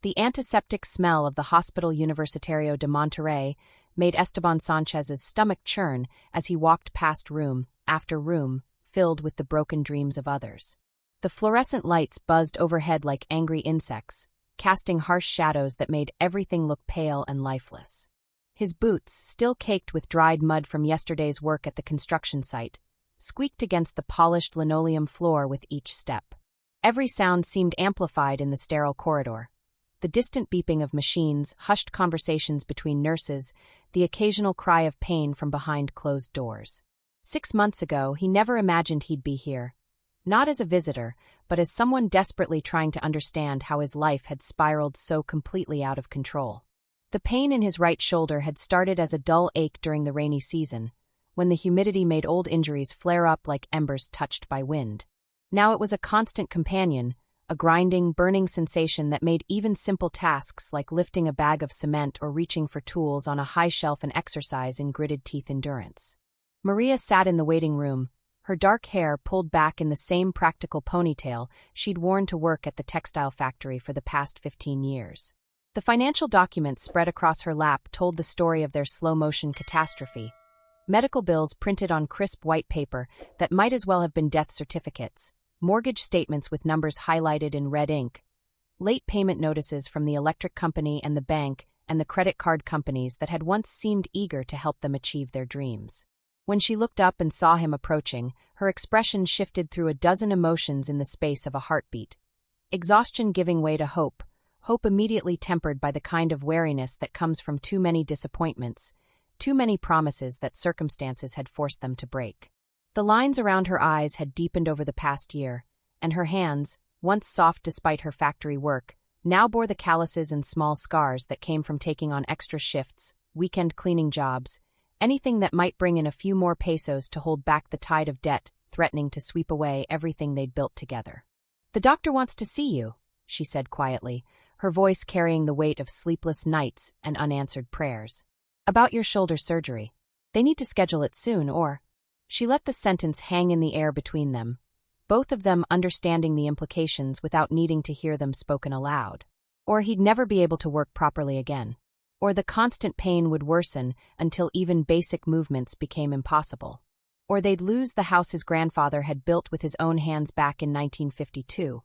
The antiseptic smell of the Hospital Universitario de Monterrey made Esteban Sanchez's stomach churn as he walked past room after room filled with the broken dreams of others. The fluorescent lights buzzed overhead like angry insects, casting harsh shadows that made everything look pale and lifeless. His boots, still caked with dried mud from yesterday's work at the construction site, squeaked against the polished linoleum floor with each step. Every sound seemed amplified in the sterile corridor. The distant beeping of machines, hushed conversations between nurses, the occasional cry of pain from behind closed doors. 6 months ago, he never imagined he'd be here. Not as a visitor, but as someone desperately trying to understand how his life had spiraled so completely out of control. The pain in his right shoulder had started as a dull ache during the rainy season, when the humidity made old injuries flare up like embers touched by wind. Now it was a constant companion, a grinding, burning sensation that made even simple tasks like lifting a bag of cement or reaching for tools on a high shelf an exercise in gritted-teeth endurance. Maria sat in the waiting room, her dark hair pulled back in the same practical ponytail she'd worn to work at the textile factory for the past 15 years. The financial documents spread across her lap told the story of their slow-motion catastrophe. Medical bills printed on crisp white paper that might as well have been death certificates, mortgage statements with numbers highlighted in red ink, late payment notices from the electric company and the bank and the credit card companies that had once seemed eager to help them achieve their dreams. When she looked up and saw him approaching, her expression shifted through a dozen emotions in the space of a heartbeat. Exhaustion giving way to hope, hope immediately tempered by the kind of wariness that comes from too many disappointments, too many promises that circumstances had forced them to break. The lines around her eyes had deepened over the past year, and her hands, once soft despite her factory work, now bore the calluses and small scars that came from taking on extra shifts, weekend cleaning jobs, anything that might bring in a few more pesos to hold back the tide of debt threatening to sweep away everything they'd built together. "The doctor wants to see you," she said quietly, her voice carrying the weight of sleepless nights and unanswered prayers. "About your shoulder surgery. They need to schedule it soon or—" She let the sentence hang in the air between them, both of them understanding the implications without needing to hear them spoken aloud. Or he'd never be able to work properly again. Or the constant pain would worsen until even basic movements became impossible. Or they'd lose the house his grandfather had built with his own hands back in 1952,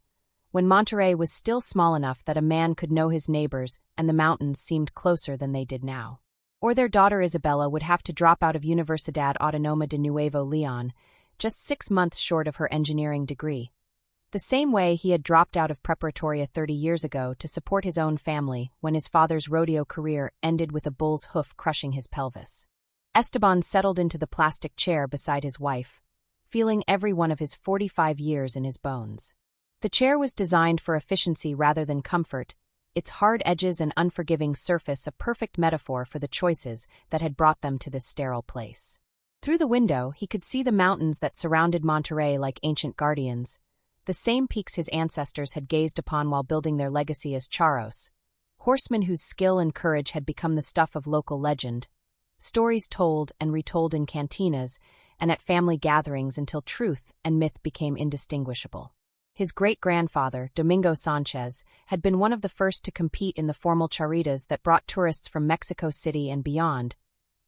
when Monterrey was still small enough that a man could know his neighbors and the mountains seemed closer than they did now. Or their daughter Isabella would have to drop out of Universidad Autónoma de Nuevo León, just 6 months short of her engineering degree. The same way he had dropped out of preparatoria 30 years ago to support his own family when his father's rodeo career ended with a bull's hoof crushing his pelvis. Esteban settled into the plastic chair beside his wife, feeling every one of his 45 years in his bones. The chair was designed for efficiency rather than comfort, its hard edges and unforgiving surface a perfect metaphor for the choices that had brought them to this sterile place. Through the window, he could see the mountains that surrounded Monterrey like ancient guardians, the same peaks his ancestors had gazed upon while building their legacy as charros, horsemen whose skill and courage had become the stuff of local legend, stories told and retold in cantinas and at family gatherings until truth and myth became indistinguishable. His great-grandfather, Domingo Sánchez, had been one of the first to compete in the formal charretas that brought tourists from Mexico City and beyond,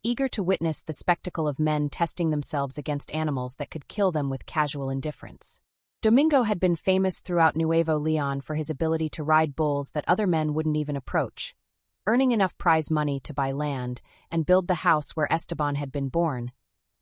eager to witness the spectacle of men testing themselves against animals that could kill them with casual indifference. Domingo had been famous throughout Nuevo León for his ability to ride bulls that other men wouldn't even approach, earning enough prize money to buy land and build the house where Esteban had been born,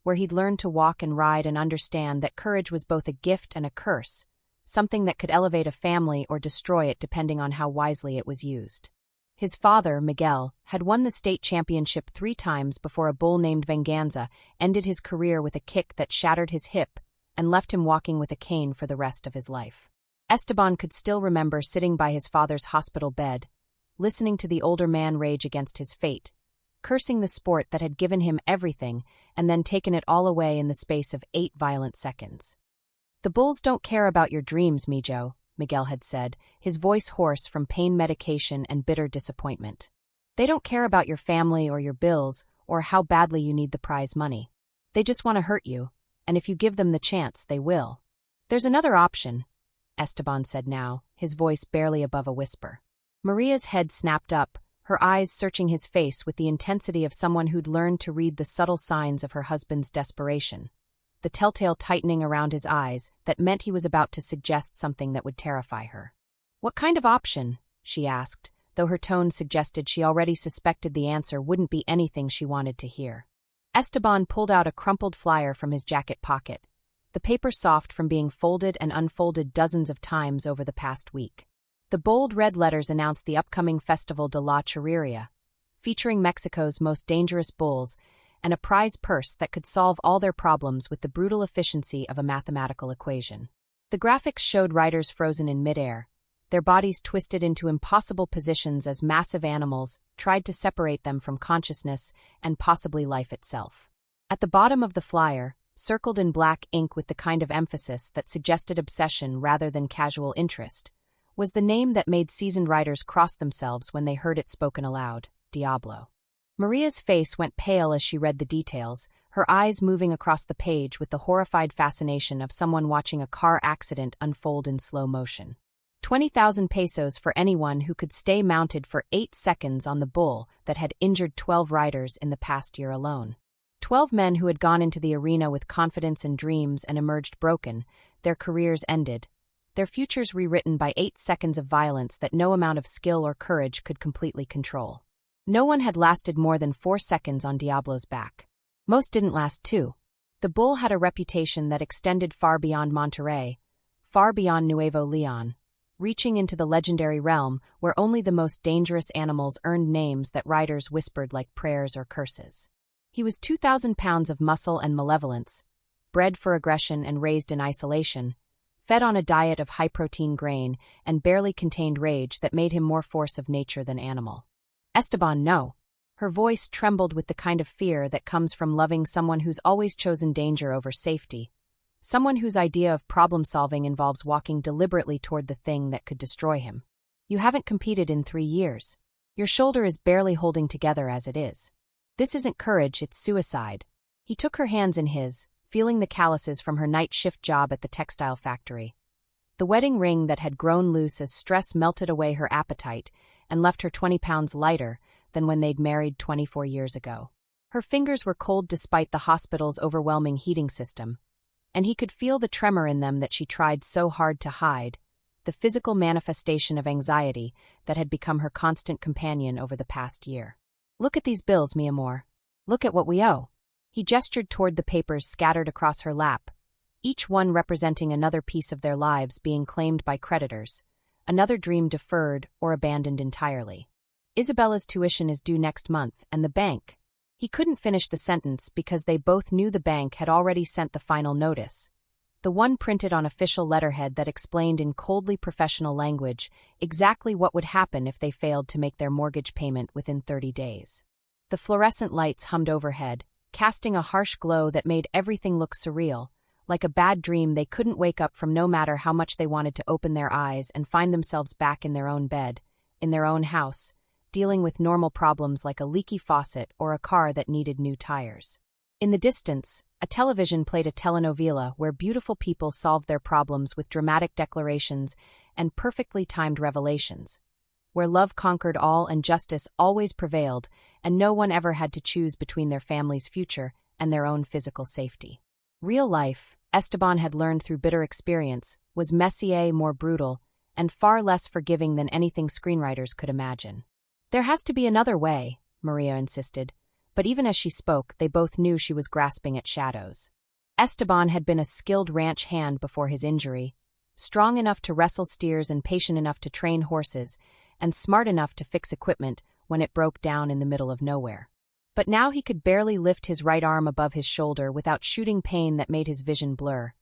where he'd learned to walk and ride and understand that courage was both a gift and a curse, something that could elevate a family or destroy it depending on how wisely it was used. His father, Miguel, had won the state championship 3 times before a bull named Venganza ended his career with a kick that shattered his hip and left him walking with a cane for the rest of his life. Esteban could still remember sitting by his father's hospital bed, listening to the older man rage against his fate, cursing the sport that had given him everything and then taken it all away in the space of 8 violent seconds. "The bulls don't care about your dreams, Mijo," Miguel had said, his voice hoarse from pain medication and bitter disappointment. "They don't care about your family or your bills or how badly you need the prize money. They just want to hurt you, and if you give them the chance, they will." "There's another option," Esteban said now, his voice barely above a whisper. Maria's head snapped up, her eyes searching his face with the intensity of someone who'd learned to read the subtle signs of her husband's desperation. The telltale tightening around his eyes that meant he was about to suggest something that would terrify her. "What kind of option?" she asked, though her tone suggested she already suspected the answer wouldn't be anything she wanted to hear. Esteban pulled out a crumpled flyer from his jacket pocket, the paper soft from being folded and unfolded dozens of times over the past week. The bold red letters announced the upcoming Festival de la Churreria, featuring Mexico's most dangerous bulls, and a prize purse that could solve all their problems with the brutal efficiency of a mathematical equation. The graphics showed riders frozen in midair, their bodies twisted into impossible positions as massive animals tried to separate them from consciousness and possibly life itself. At the bottom of the flyer, circled in black ink with the kind of emphasis that suggested obsession rather than casual interest, was the name that made seasoned riders cross themselves when they heard it spoken aloud: Diablo. Maria's face went pale as she read the details, her eyes moving across the page with the horrified fascination of someone watching a car accident unfold in slow motion. 20,000 pesos for anyone who could stay mounted for 8 seconds on the bull that had injured 12 riders in the past year alone. 12 men who had gone into the arena with confidence and dreams and emerged broken, their careers ended, their futures rewritten by 8 seconds of violence that no amount of skill or courage could completely control. No one had lasted more than 4 seconds on Diablo's back. Most didn't last 2. The bull had a reputation that extended far beyond Monterrey, far beyond Nuevo Leon, reaching into the legendary realm where only the most dangerous animals earned names that riders whispered like prayers or curses. He was 2,000 pounds of muscle and malevolence, bred for aggression and raised in isolation, fed on a diet of high-protein grain and barely contained rage that made him more force of nature than animal. "Esteban, no." Her voice trembled with the kind of fear that comes from loving someone who's always chosen danger over safety, someone whose idea of problem-solving involves walking deliberately toward the thing that could destroy him. "You haven't competed in 3 years. Your shoulder is barely holding together as it is. This isn't courage, it's suicide." He took her hands in his, feeling the calluses from her night shift job at the textile factory. The wedding ring that had grown loose as stress melted away her appetite and left her 20 pounds lighter than when they'd married 24 years ago. Her fingers were cold despite the hospital's overwhelming heating system, and he could feel the tremor in them that she tried so hard to hide, the physical manifestation of anxiety that had become her constant companion over the past year. "Look at these bills, mi amor. Look at what we owe." He gestured toward the papers scattered across her lap, each one representing another piece of their lives being claimed by creditors, another dream deferred or abandoned entirely. "Isabella's tuition is due next month, and the bank—" He couldn't finish the sentence because they both knew the bank had already sent the final notice, the one printed on official letterhead that explained in coldly professional language exactly what would happen if they failed to make their mortgage payment within 30 days. The fluorescent lights hummed overhead, casting a harsh glow that made everything look surreal, like a bad dream they couldn't wake up from no matter how much they wanted to open their eyes and find themselves back in their own bed, in their own house, dealing with normal problems like a leaky faucet or a car that needed new tires. In the distance, a television played a telenovela where beautiful people solved their problems with dramatic declarations and perfectly timed revelations, where love conquered all and justice always prevailed, and no one ever had to choose between their family's future and their own physical safety. Real life, Esteban had learned through bitter experience, was messier, more brutal, and far less forgiving than anything screenwriters could imagine. "There has to be another way," Maria insisted, but even as she spoke, they both knew she was grasping at shadows. Esteban had been a skilled ranch hand before his injury, strong enough to wrestle steers and patient enough to train horses, and smart enough to fix equipment when it broke down in the middle of nowhere. But now he could barely lift his right arm above his shoulder without shooting pain that made his vision blur,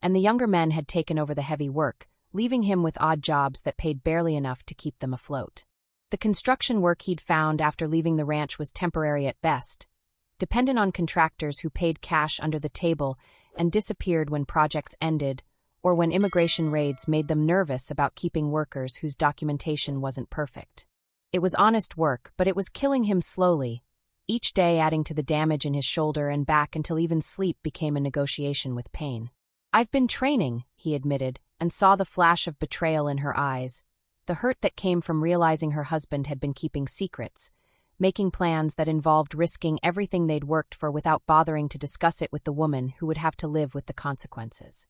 and the younger men had taken over the heavy work, leaving him with odd jobs that paid barely enough to keep them afloat. The construction work he'd found after leaving the ranch was temporary at best, dependent on contractors who paid cash under the table and disappeared when projects ended or when immigration raids made them nervous about keeping workers whose documentation wasn't perfect. It was honest work, but it was killing him slowly, each day adding to the damage in his shoulder and back until even sleep became a negotiation with pain. "I've been training," he admitted, and saw the flash of betrayal in her eyes, the hurt that came from realizing her husband had been keeping secrets, making plans that involved risking everything they'd worked for without bothering to discuss it with the woman who would have to live with the consequences.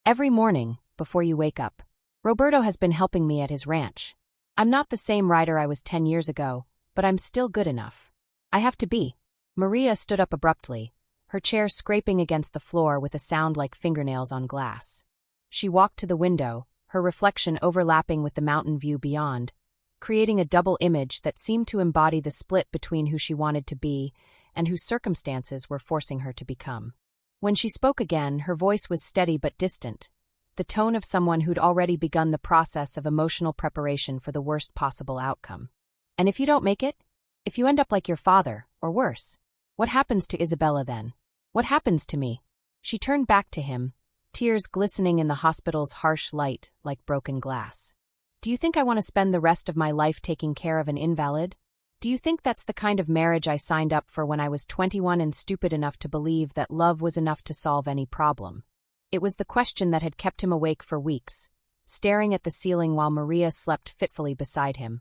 Every morning, before you wake up, Roberto has been helping me at his ranch. I'm not the same rider I was 10 years ago, but I'm still good enough. I have to be. Maria stood up abruptly, her chair scraping against the floor with a sound like fingernails on glass. She walked to the window, her reflection overlapping with the mountain view beyond, creating a double image that seemed to embody the split between who she wanted to be and whose circumstances were forcing her to become. When she spoke again, her voice was steady but distant, the tone of someone who'd already begun the process of emotional preparation for the worst possible outcome. And if you don't make it? If you end up like your father, or worse? What happens to Isabella then? What happens to me? She turned back to him, tears glistening in the hospital's harsh light like broken glass. Do you think I want to spend the rest of my life taking care of an invalid? Do you think that's the kind of marriage I signed up for when I was 21 and stupid enough to believe that love was enough to solve any problem? It was the question that had kept him awake for weeks, staring at the ceiling while Maria slept fitfully beside him.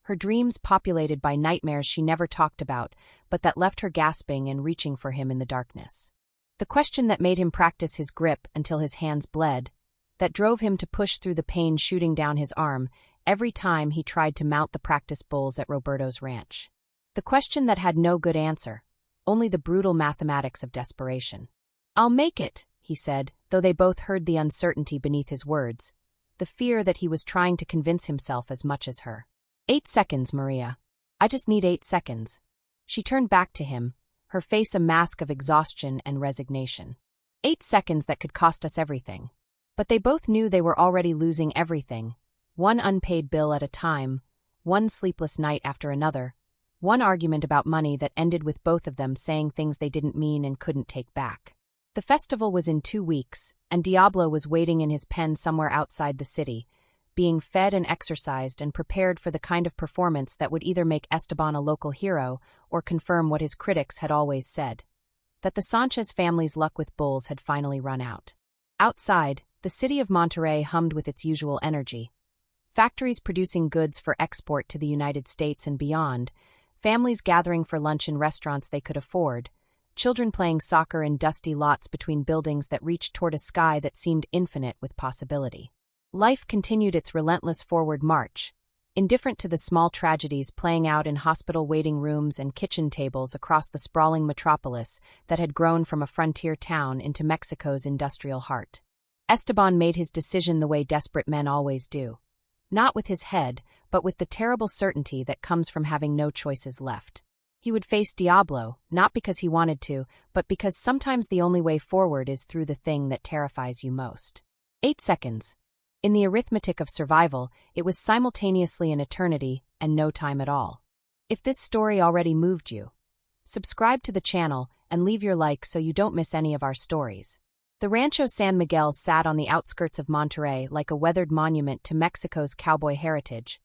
Her dreams populated by nightmares she never talked about, but that left her gasping and reaching for him in the darkness. The question that made him practice his grip until his hands bled, that drove him to push through the pain shooting down his arm every time he tried to mount the practice bulls at Roberto's ranch. The question that had no good answer, only the brutal mathematics of desperation. "I'll make it," he said, though they both heard the uncertainty beneath his words, the fear that he was trying to convince himself as much as her. 8 seconds, Maria. I just need 8 seconds. She turned back to him, her face a mask of exhaustion and resignation. 8 seconds that could cost us everything. But they both knew they were already losing everything, one unpaid bill at a time, one sleepless night after another, one argument about money that ended with both of them saying things they didn't mean and couldn't take back. The festival was in 2 weeks, and Diablo was waiting in his pen somewhere outside the city, being fed and exercised and prepared for the kind of performance that would either make Esteban a local hero or confirm what his critics had always said, that the Sánchez family's luck with bulls had finally run out. Outside, the city of Monterrey hummed with its usual energy. Factories producing goods for export to the United States and beyond, families gathering for lunch in restaurants they could afford, children playing soccer in dusty lots between buildings that reached toward a sky that seemed infinite with possibility. Life continued its relentless forward march, indifferent to the small tragedies playing out in hospital waiting rooms and kitchen tables across the sprawling metropolis that had grown from a frontier town into Mexico's industrial heart. Esteban made his decision the way desperate men always do. Not with his head, but with the terrible certainty that comes from having no choices left. He would face Diablo, not because he wanted to, but because sometimes the only way forward is through the thing that terrifies you most. 8 seconds. In the arithmetic of survival, it was simultaneously an eternity and no time at all. If this story already moved you, subscribe to the channel and leave your like so you don't miss any of our stories. The Rancho San Miguel sat on the outskirts of Monterrey like a weathered monument to Mexico's cowboy heritage,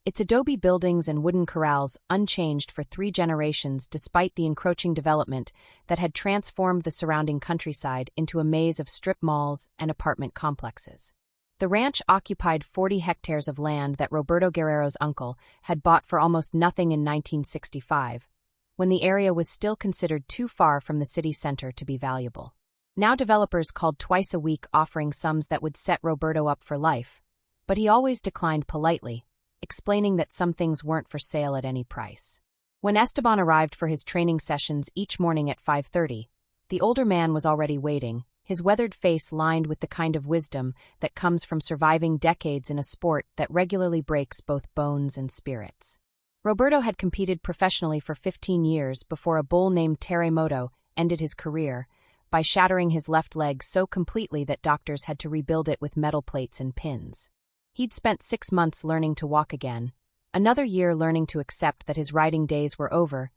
its adobe buildings and wooden corrals unchanged for 3 generations despite the encroaching development that had transformed the surrounding countryside into a maze of strip malls and apartment complexes. The ranch occupied 40 hectares of land that Roberto Guerrero's uncle had bought for almost nothing in 1965, when the area was still considered too far from the city center to be valuable. Now developers called twice a week offering sums that would set Roberto up for life, but he always declined politely, explaining that some things weren't for sale at any price. When Esteban arrived for his training sessions each morning at 5:30, the older man was already waiting, his weathered face lined with the kind of wisdom that comes from surviving decades in a sport that regularly breaks both bones and spirits. Roberto had competed professionally for 15 years before a bull named Terremoto ended his career by shattering his left leg so completely that doctors had to rebuild it with metal plates and pins. He'd spent 6 months learning to walk again, another year learning to accept that his riding days were over,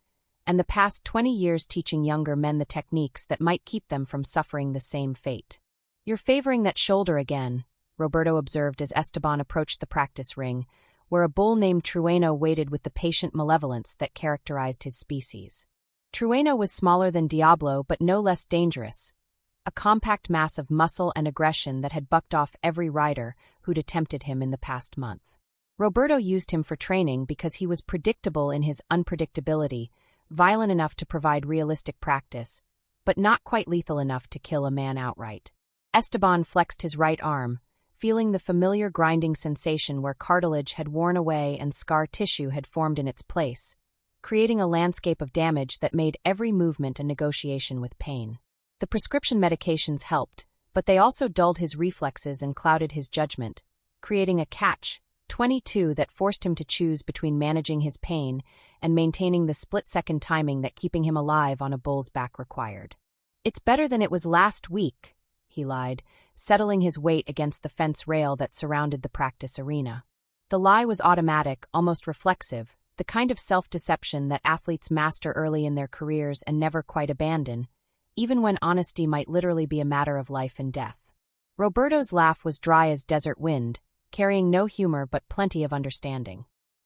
and the past 20 years teaching younger men the techniques that might keep them from suffering the same fate. "You're favoring that shoulder again," Roberto observed as Esteban approached the practice ring, where a bull named Trueno waited with the patient malevolence that characterized his species. Trueno was smaller than Diablo but no less dangerous, a compact mass of muscle and aggression that had bucked off every rider who'd attempted him in the past month. Roberto used him for training because he was predictable in his unpredictability, violent enough to provide realistic practice, but not quite lethal enough to kill a man outright. Esteban flexed his right arm, feeling the familiar grinding sensation where cartilage had worn away and scar tissue had formed in its place, creating a landscape of damage that made every movement a negotiation with pain. The prescription medications helped, but they also dulled his reflexes and clouded his judgment, creating a catch-22 that forced him to choose between managing his pain and maintaining the split-second timing that keeping him alive on a bull's back required. "It's better than it was last week," he lied, settling his weight against the fence rail that surrounded the practice arena. The lie was automatic, almost reflexive, the kind of self-deception that athletes master early in their careers and never quite abandon, even when honesty might literally be a matter of life and death. Roberto's laugh was dry as desert wind, carrying no humor but plenty of understanding.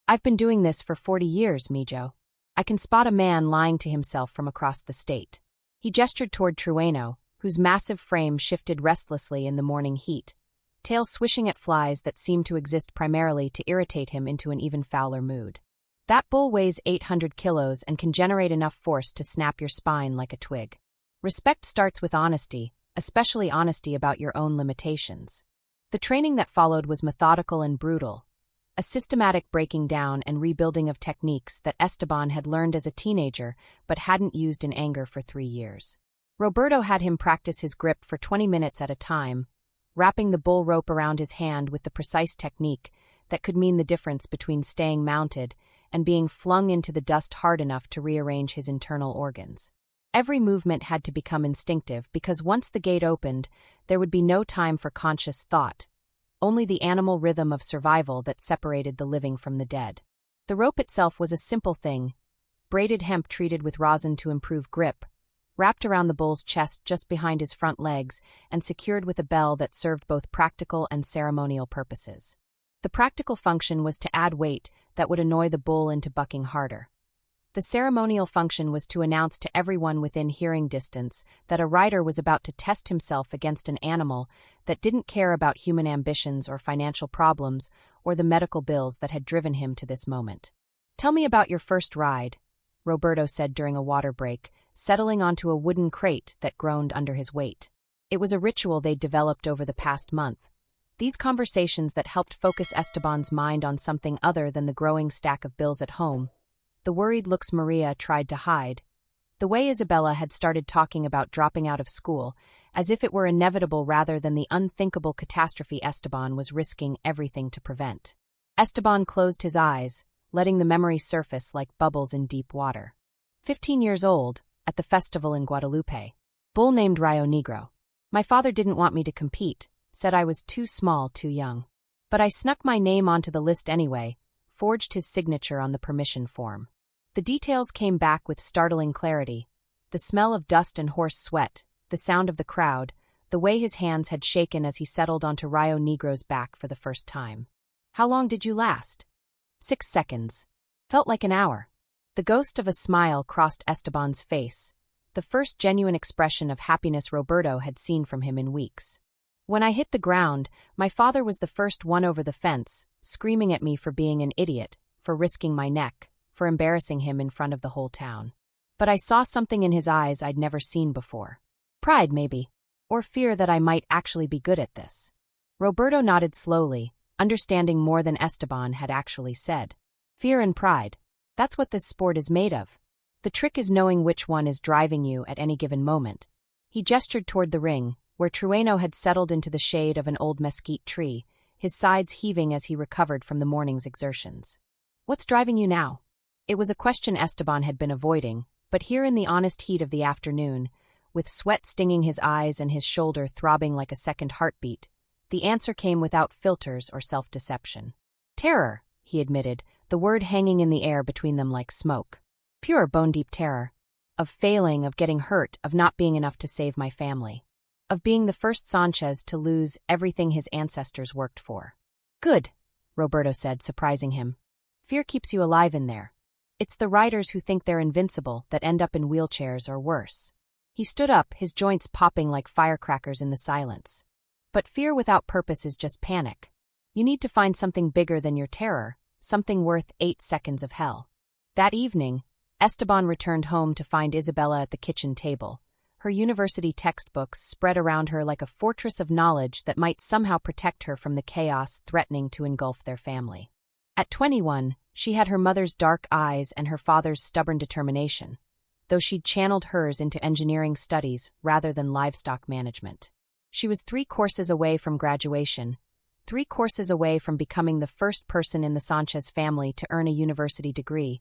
"I've been doing this for 40 years, Mijo. I can spot a man lying to himself from across the state." He gestured toward Trueno, whose massive frame shifted restlessly in the morning heat, tail swishing at flies that seemed to exist primarily to irritate him into an even fouler mood. "That bull weighs 800 kilos and can generate enough force to snap your spine like a twig. Respect starts with honesty, especially honesty about your own limitations." The training that followed was methodical and brutal, a systematic breaking down and rebuilding of techniques that Esteban had learned as a teenager but hadn't used in anger for 3 years. Roberto had him practice his grip for 20 minutes at a time, wrapping the bull rope around his hand with the precise technique that could mean the difference between staying mounted and being flung into the dust hard enough to rearrange his internal organs. Every movement had to become instinctive because once the gate opened, there would be no time for conscious thought, only the animal rhythm of survival that separated the living from the dead. The rope itself was a simple thing, braided hemp treated with rosin to improve grip, wrapped around the bull's chest just behind his front legs and secured with a bell that served both practical and ceremonial purposes. The practical function was to add weight that would annoy the bull into bucking harder. The ceremonial function was to announce to everyone within hearing distance that a rider was about to test himself against an animal that didn't care about human ambitions or financial problems or the medical bills that had driven him to this moment. "Tell me about your first ride," Roberto said during a water break, settling onto a wooden crate that groaned under his weight. It was a ritual they'd developed over the past month. These conversations that helped focus Esteban's mind on something other than the growing stack of bills at home, the worried looks Maria tried to hide, the way Isabella had started talking about dropping out of school, as if it were inevitable rather than the unthinkable catastrophe Esteban was risking everything to prevent. Esteban closed his eyes, letting the memory surface like bubbles in deep water. 15 years old, at the festival in Guadalupe. Bull named Rio Negro. "My father didn't want me to compete, said I was too small, too young. But I snuck my name onto the list anyway, forged his signature on the permission form." The details came back with startling clarity. The smell of dust and horse sweat, the sound of the crowd, the way his hands had shaken as he settled onto Rio Negro's back for the first time. "How long did you last?" 6 seconds. Felt like an hour. The ghost of a smile crossed Esteban's face, the first genuine expression of happiness Roberto had seen from him in weeks. "When I hit the ground, my father was the first one over the fence, screaming at me for being an idiot, for risking my neck, for embarrassing him in front of the whole town. But I saw something in his eyes I'd never seen before. Pride, maybe, or fear that I might actually be good at this." Roberto nodded slowly, understanding more than Esteban had actually said. "Fear and pride. That's what this sport is made of. The trick is knowing which one is driving you at any given moment." He gestured toward the ring, where Trueno had settled into the shade of an old mesquite tree, his sides heaving as he recovered from the morning's exertions. "What's driving you now?" It was a question Esteban had been avoiding, but here in the honest heat of the afternoon, with sweat stinging his eyes and his shoulder throbbing like a second heartbeat, the answer came without filters or self-deception. "Terror," he admitted, the word hanging in the air between them like smoke. "Pure bone-deep terror. Of failing, of getting hurt, of not being enough to save my family. Of being the first Sánchez to lose everything his ancestors worked for." "Good," Roberto said, surprising him. "Fear keeps you alive in there. It's the riders who think they're invincible that end up in wheelchairs or worse." He stood up, his joints popping like firecrackers in the silence. "But fear without purpose is just panic. You need to find something bigger than your terror, something worth 8 seconds of hell. That evening, Esteban returned home to find Isabella at the kitchen table, her university textbooks spread around her like a fortress of knowledge that might somehow protect her from the chaos threatening to engulf their family. At 21, she had her mother's dark eyes and her father's stubborn determination, though she'd channeled hers into engineering studies rather than livestock management. She was 3 courses away from graduation, 3 courses away from becoming the first person in the Sánchez family to earn a university degree,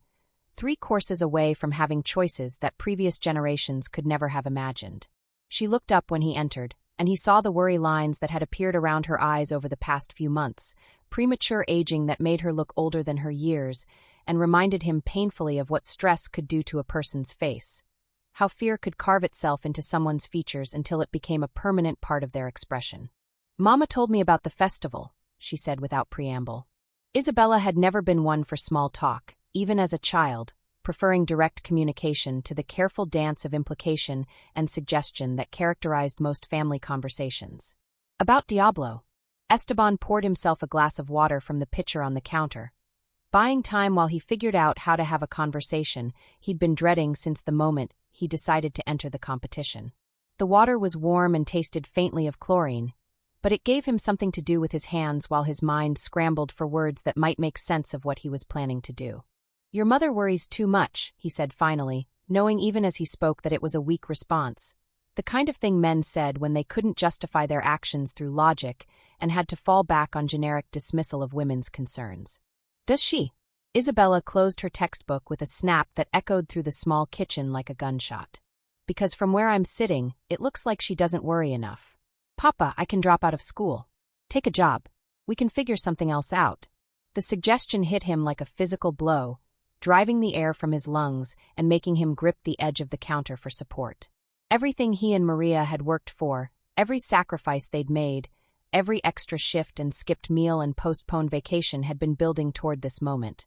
3 courses away from having choices that previous generations could never have imagined. She looked up when he entered, and he saw the worry lines that had appeared around her eyes over the past few months, premature aging that made her look older than her years, and reminded him painfully of what stress could do to a person's face. How fear could carve itself into someone's features until it became a permanent part of their expression. "Mama told me about the festival," she said without preamble. Isabella had never been one for small talk, even as a child, preferring direct communication to the careful dance of implication and suggestion that characterized most family conversations. About Diablo. Esteban poured himself a glass of water from the pitcher on the counter, buying time while he figured out how to have a conversation he'd been dreading since the moment he decided to enter the competition. The water was warm and tasted faintly of chlorine, but it gave him something to do with his hands while his mind scrambled for words that might make sense of what he was planning to do. "Your mother worries too much," he said finally, knowing even as he spoke that it was a weak response, the kind of thing men said when they couldn't justify their actions through logic and had to fall back on generic dismissal of women's concerns. "Does she?" Isabella closed her textbook with a snap that echoed through the small kitchen like a gunshot. "Because from where I'm sitting, it looks like she doesn't worry enough. Papa, I can drop out of school. Take a job. We can figure something else out." The suggestion hit him like a physical blow, driving the air from his lungs and making him grip the edge of the counter for support. Everything he and Maria had worked for, every sacrifice they'd made, every extra shift and skipped meal and postponed vacation had been building toward this moment.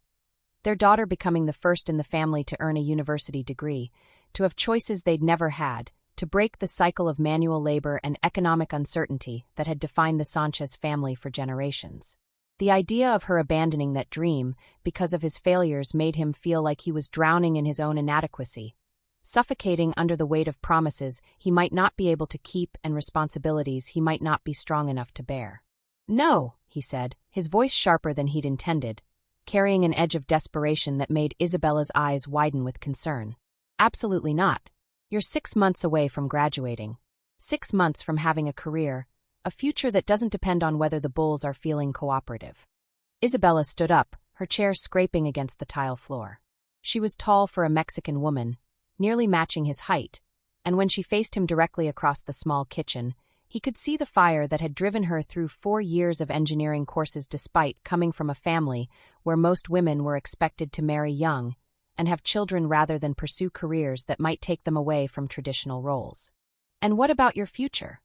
Their daughter becoming the first in the family to earn a university degree, to have choices they'd never had, to break the cycle of manual labor and economic uncertainty that had defined the Sánchez family for generations. The idea of her abandoning that dream because of his failures made him feel like he was drowning in his own inadequacy, suffocating under the weight of promises he might not be able to keep and responsibilities he might not be strong enough to bear. "No," he said, his voice sharper than he'd intended, carrying an edge of desperation that made Isabella's eyes widen with concern. "Absolutely not. You're 6 months away from graduating. 6 months from having a career, a future that doesn't depend on whether the bulls are feeling cooperative." Isabella stood up, her chair scraping against the tile floor. She was tall for a Mexican woman, nearly matching his height, and when she faced him directly across the small kitchen, he could see the fire that had driven her through 4 years of engineering courses despite coming from a family where most women were expected to marry young and have children rather than pursue careers that might take them away from traditional roles. "And what about your future?"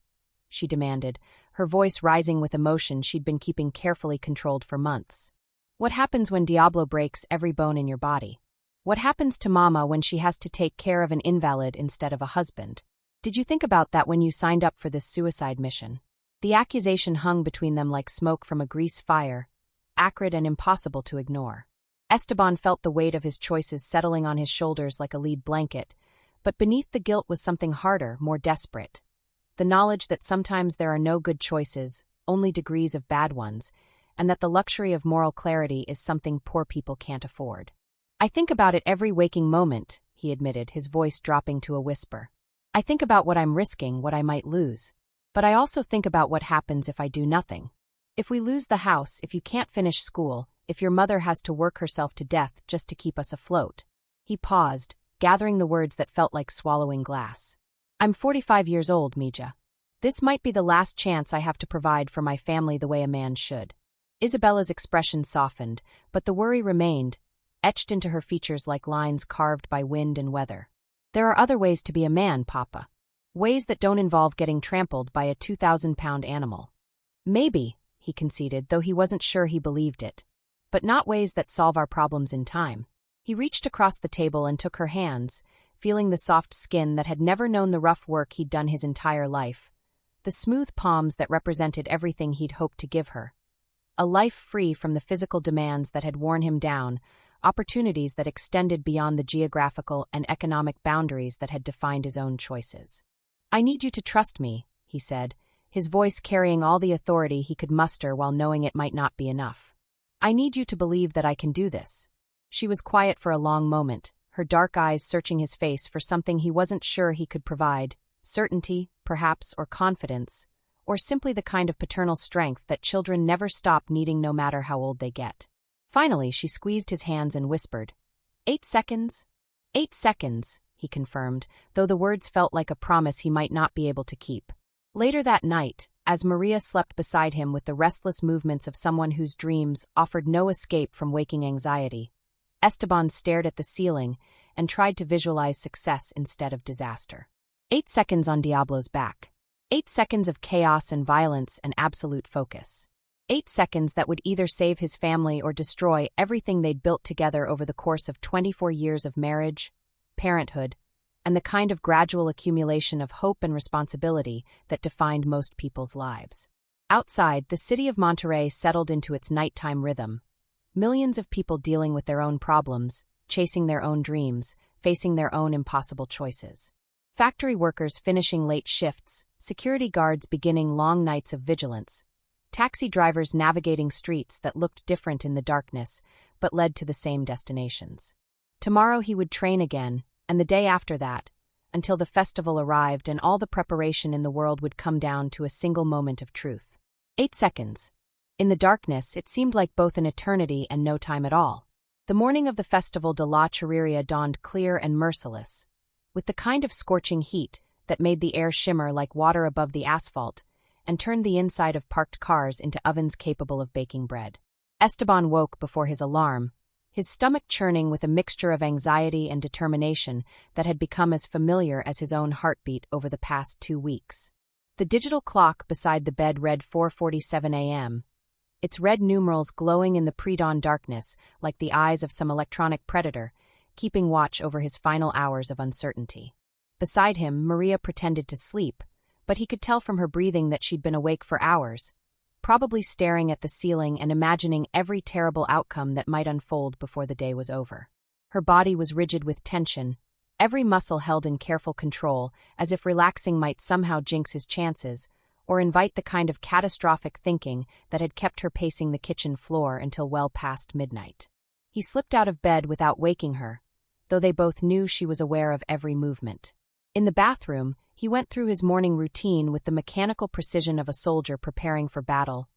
she demanded, her voice rising with emotion she'd been keeping carefully controlled for months. "What happens when Diablo breaks every bone in your body? What happens to Mama when she has to take care of an invalid instead of a husband? Did you think about that when you signed up for this suicide mission?" The accusation hung between them like smoke from a grease fire, acrid and impossible to ignore. Esteban felt the weight of his choices settling on his shoulders like a lead blanket, but beneath the guilt was something harder, more desperate. The knowledge that sometimes there are no good choices, only degrees of bad ones, and that the luxury of moral clarity is something poor people can't afford. "I think about it every waking moment," he admitted, his voice dropping to a whisper. "I think about what I'm risking, what I might lose. But I also think about what happens if I do nothing. If we lose the house, if you can't finish school, if your mother has to work herself to death just to keep us afloat." He paused, gathering the words that felt like swallowing glass. "I'm 45 years old, Mija. This might be the last chance I have to provide for my family the way a man should." Isabella's expression softened, but the worry remained, etched into her features like lines carved by wind and weather. "There are other ways to be a man, Papa. Ways that don't involve getting trampled by a 2,000-pound animal." "Maybe," he conceded, though he wasn't sure he believed it. "But not ways that solve our problems in time." He reached across the table and took her hands, feeling the soft skin that had never known the rough work he'd done his entire life, the smooth palms that represented everything he'd hoped to give her. a life free from the physical demands that had worn him down, opportunities that extended beyond the geographical and economic boundaries that had defined his own choices. "I need you to trust me," he said, his voice carrying all the authority he could muster while knowing it might not be enough. "I need you to believe that I can do this." She was quiet for a long moment, her dark eyes searching his face for something he wasn't sure he could provide, certainty, perhaps, or confidence, or simply the kind of paternal strength that children never stop needing no matter how old they get. Finally, she squeezed his hands and whispered, 8 seconds? 8 seconds, he confirmed, though the words felt like a promise he might not be able to keep. Later that night, as Maria slept beside him with the restless movements of someone whose dreams offered no escape from waking anxiety, Esteban stared at the ceiling and tried to visualize success instead of disaster. 8 seconds on Diablo's back. 8 seconds of chaos and violence and absolute focus. 8 seconds that would either save his family or destroy everything they'd built together over the course of 24 years of marriage, parenthood, and the kind of gradual accumulation of hope and responsibility that defined most people's lives. Outside, the city of Monterrey settled into its nighttime rhythm. Millions of people dealing with their own problems, chasing their own dreams, facing their own impossible choices. Factory workers finishing late shifts, security guards beginning long nights of vigilance, taxi drivers navigating streets that looked different in the darkness but led to the same destinations. Tomorrow he would train again, and the day after that, until the festival arrived and all the preparation in the world would come down to a single moment of truth. 8 seconds. In the darkness, it seemed like both an eternity and no time at all. The morning of the Festival de la Chirrería dawned clear and merciless, with the kind of scorching heat that made the air shimmer like water above the asphalt and turned the inside of parked cars into ovens capable of baking bread. Esteban woke before his alarm, his stomach churning with a mixture of anxiety and determination that had become as familiar as his own heartbeat over the past 2 weeks. The digital clock beside the bed read 4:47 a.m., its red numerals glowing in the pre-dawn darkness like the eyes of some electronic predator, keeping watch over his final hours of uncertainty. Beside him, Maria pretended to sleep, but he could tell from her breathing that she'd been awake for hours, probably staring at the ceiling and imagining every terrible outcome that might unfold before the day was over. Her body was rigid with tension, every muscle held in careful control, as if relaxing might somehow jinx his chances, or invite the kind of catastrophic thinking that had kept her pacing the kitchen floor until well past midnight. He slipped out of bed without waking her, though they both knew she was aware of every movement. In the bathroom, he went through his morning routine with the mechanical precision of a soldier preparing for battle.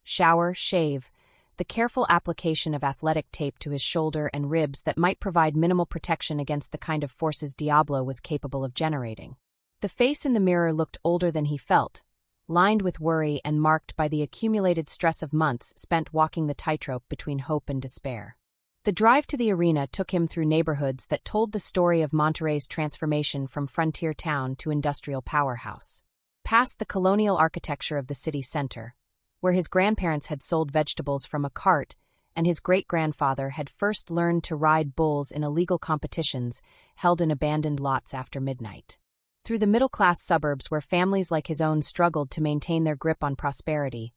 Shower, shave, the careful application of athletic tape to his shoulder and ribs that might provide minimal protection against the kind of forces Diablo was capable of generating. The face in the mirror looked older than he felt, lined with worry and marked by the accumulated stress of months spent walking the tightrope between hope and despair. The drive to the arena took him through neighborhoods that told the story of Monterrey's transformation from frontier town to industrial powerhouse. Past the colonial architecture of the city center, where his grandparents had sold vegetables from a cart and his great-grandfather had first learned to ride bulls in illegal competitions held in abandoned lots after midnight. Through the middle-class suburbs where families like his own struggled to maintain their grip on prosperity,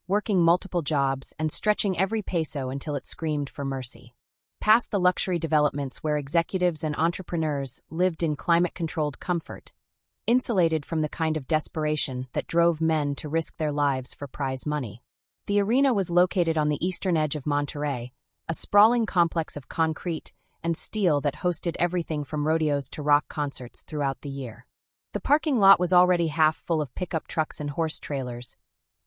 working multiple jobs and stretching every peso until it screamed for mercy. Past the luxury developments where executives and entrepreneurs lived in climate-controlled comfort, insulated from the kind of desperation that drove men to risk their lives for prize money. The arena was located on the eastern edge of Monterrey, a sprawling complex of concrete and steel that hosted everything from rodeos to rock concerts throughout the year. The parking lot was already half full of pickup trucks and horse trailers,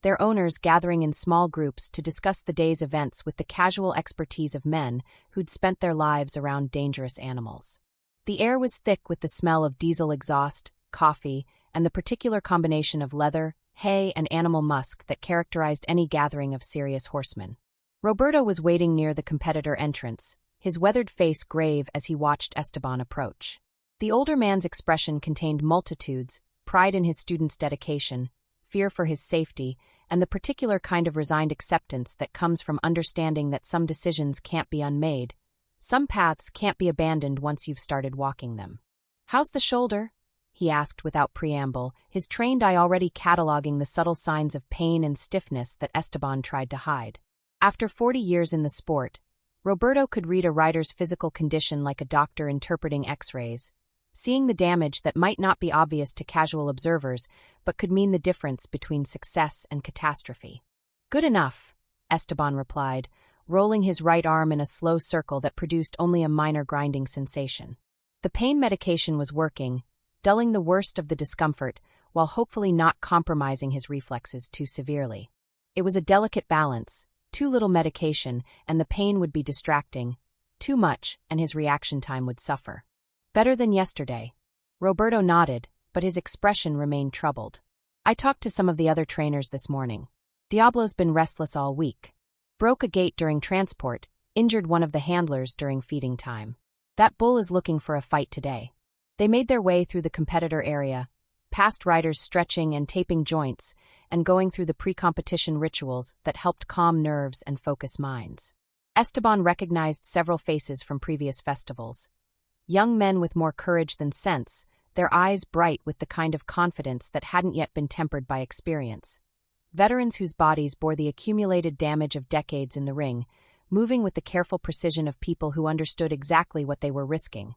their owners gathering in small groups to discuss the day's events with the casual expertise of men who'd spent their lives around dangerous animals. The air was thick with the smell of diesel exhaust, coffee, and the particular combination of leather, hay, and animal musk that characterized any gathering of serious horsemen. Roberto was waiting near the competitor entrance, his weathered face grave as he watched Esteban approach. The older man's expression contained multitudes, pride in his student's dedication, fear for his safety, and the particular kind of resigned acceptance that comes from understanding that some decisions can't be unmade, some paths can't be abandoned once you've started walking them. "How's the shoulder?" he asked without preamble, his trained eye already cataloging the subtle signs of pain and stiffness that Esteban tried to hide. After 40 years in the sport, Roberto could read a rider's physical condition like a doctor interpreting X-rays, seeing the damage that might not be obvious to casual observers but could mean the difference between success and catastrophe. "Good enough," Esteban replied, rolling his right arm in a slow circle that produced only a minor grinding sensation. The pain medication was working, dulling the worst of the discomfort while hopefully not compromising his reflexes too severely. It was a delicate balance. Too little medication, and the pain would be distracting. Too much, and his reaction time would suffer. Better than yesterday. Roberto nodded, but his expression remained troubled. "I talked to some of the other trainers this morning. Diablo's been restless all week. Broke a gate during transport, injured one of the handlers during feeding time. That bull is looking for a fight today." They made their way through the competitor area, past riders stretching and taping joints, and going through the pre-competition rituals that helped calm nerves and focus minds. Esteban recognized several faces from previous festivals. Young men with more courage than sense, their eyes bright with the kind of confidence that hadn't yet been tempered by experience. Veterans whose bodies bore the accumulated damage of decades in the ring, moving with the careful precision of people who understood exactly what they were risking.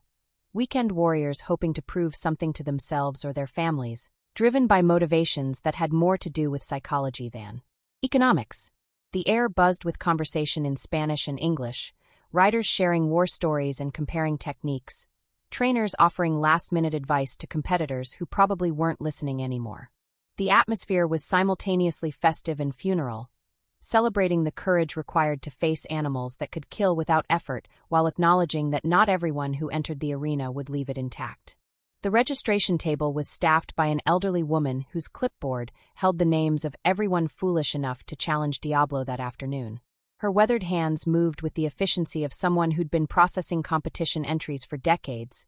Weekend warriors hoping to prove something to themselves or their families, driven by motivations that had more to do with psychology than economics. The air buzzed with conversation in Spanish and English, riders sharing war stories and comparing techniques, trainers offering last-minute advice to competitors who probably weren't listening anymore. The atmosphere was simultaneously festive and funeral, celebrating the courage required to face animals that could kill without effort while acknowledging that not everyone who entered the arena would leave it intact. The registration table was staffed by an elderly woman whose clipboard held the names of everyone foolish enough to challenge Diablo that afternoon. Her weathered hands moved with the efficiency of someone who'd been processing competition entries for decades,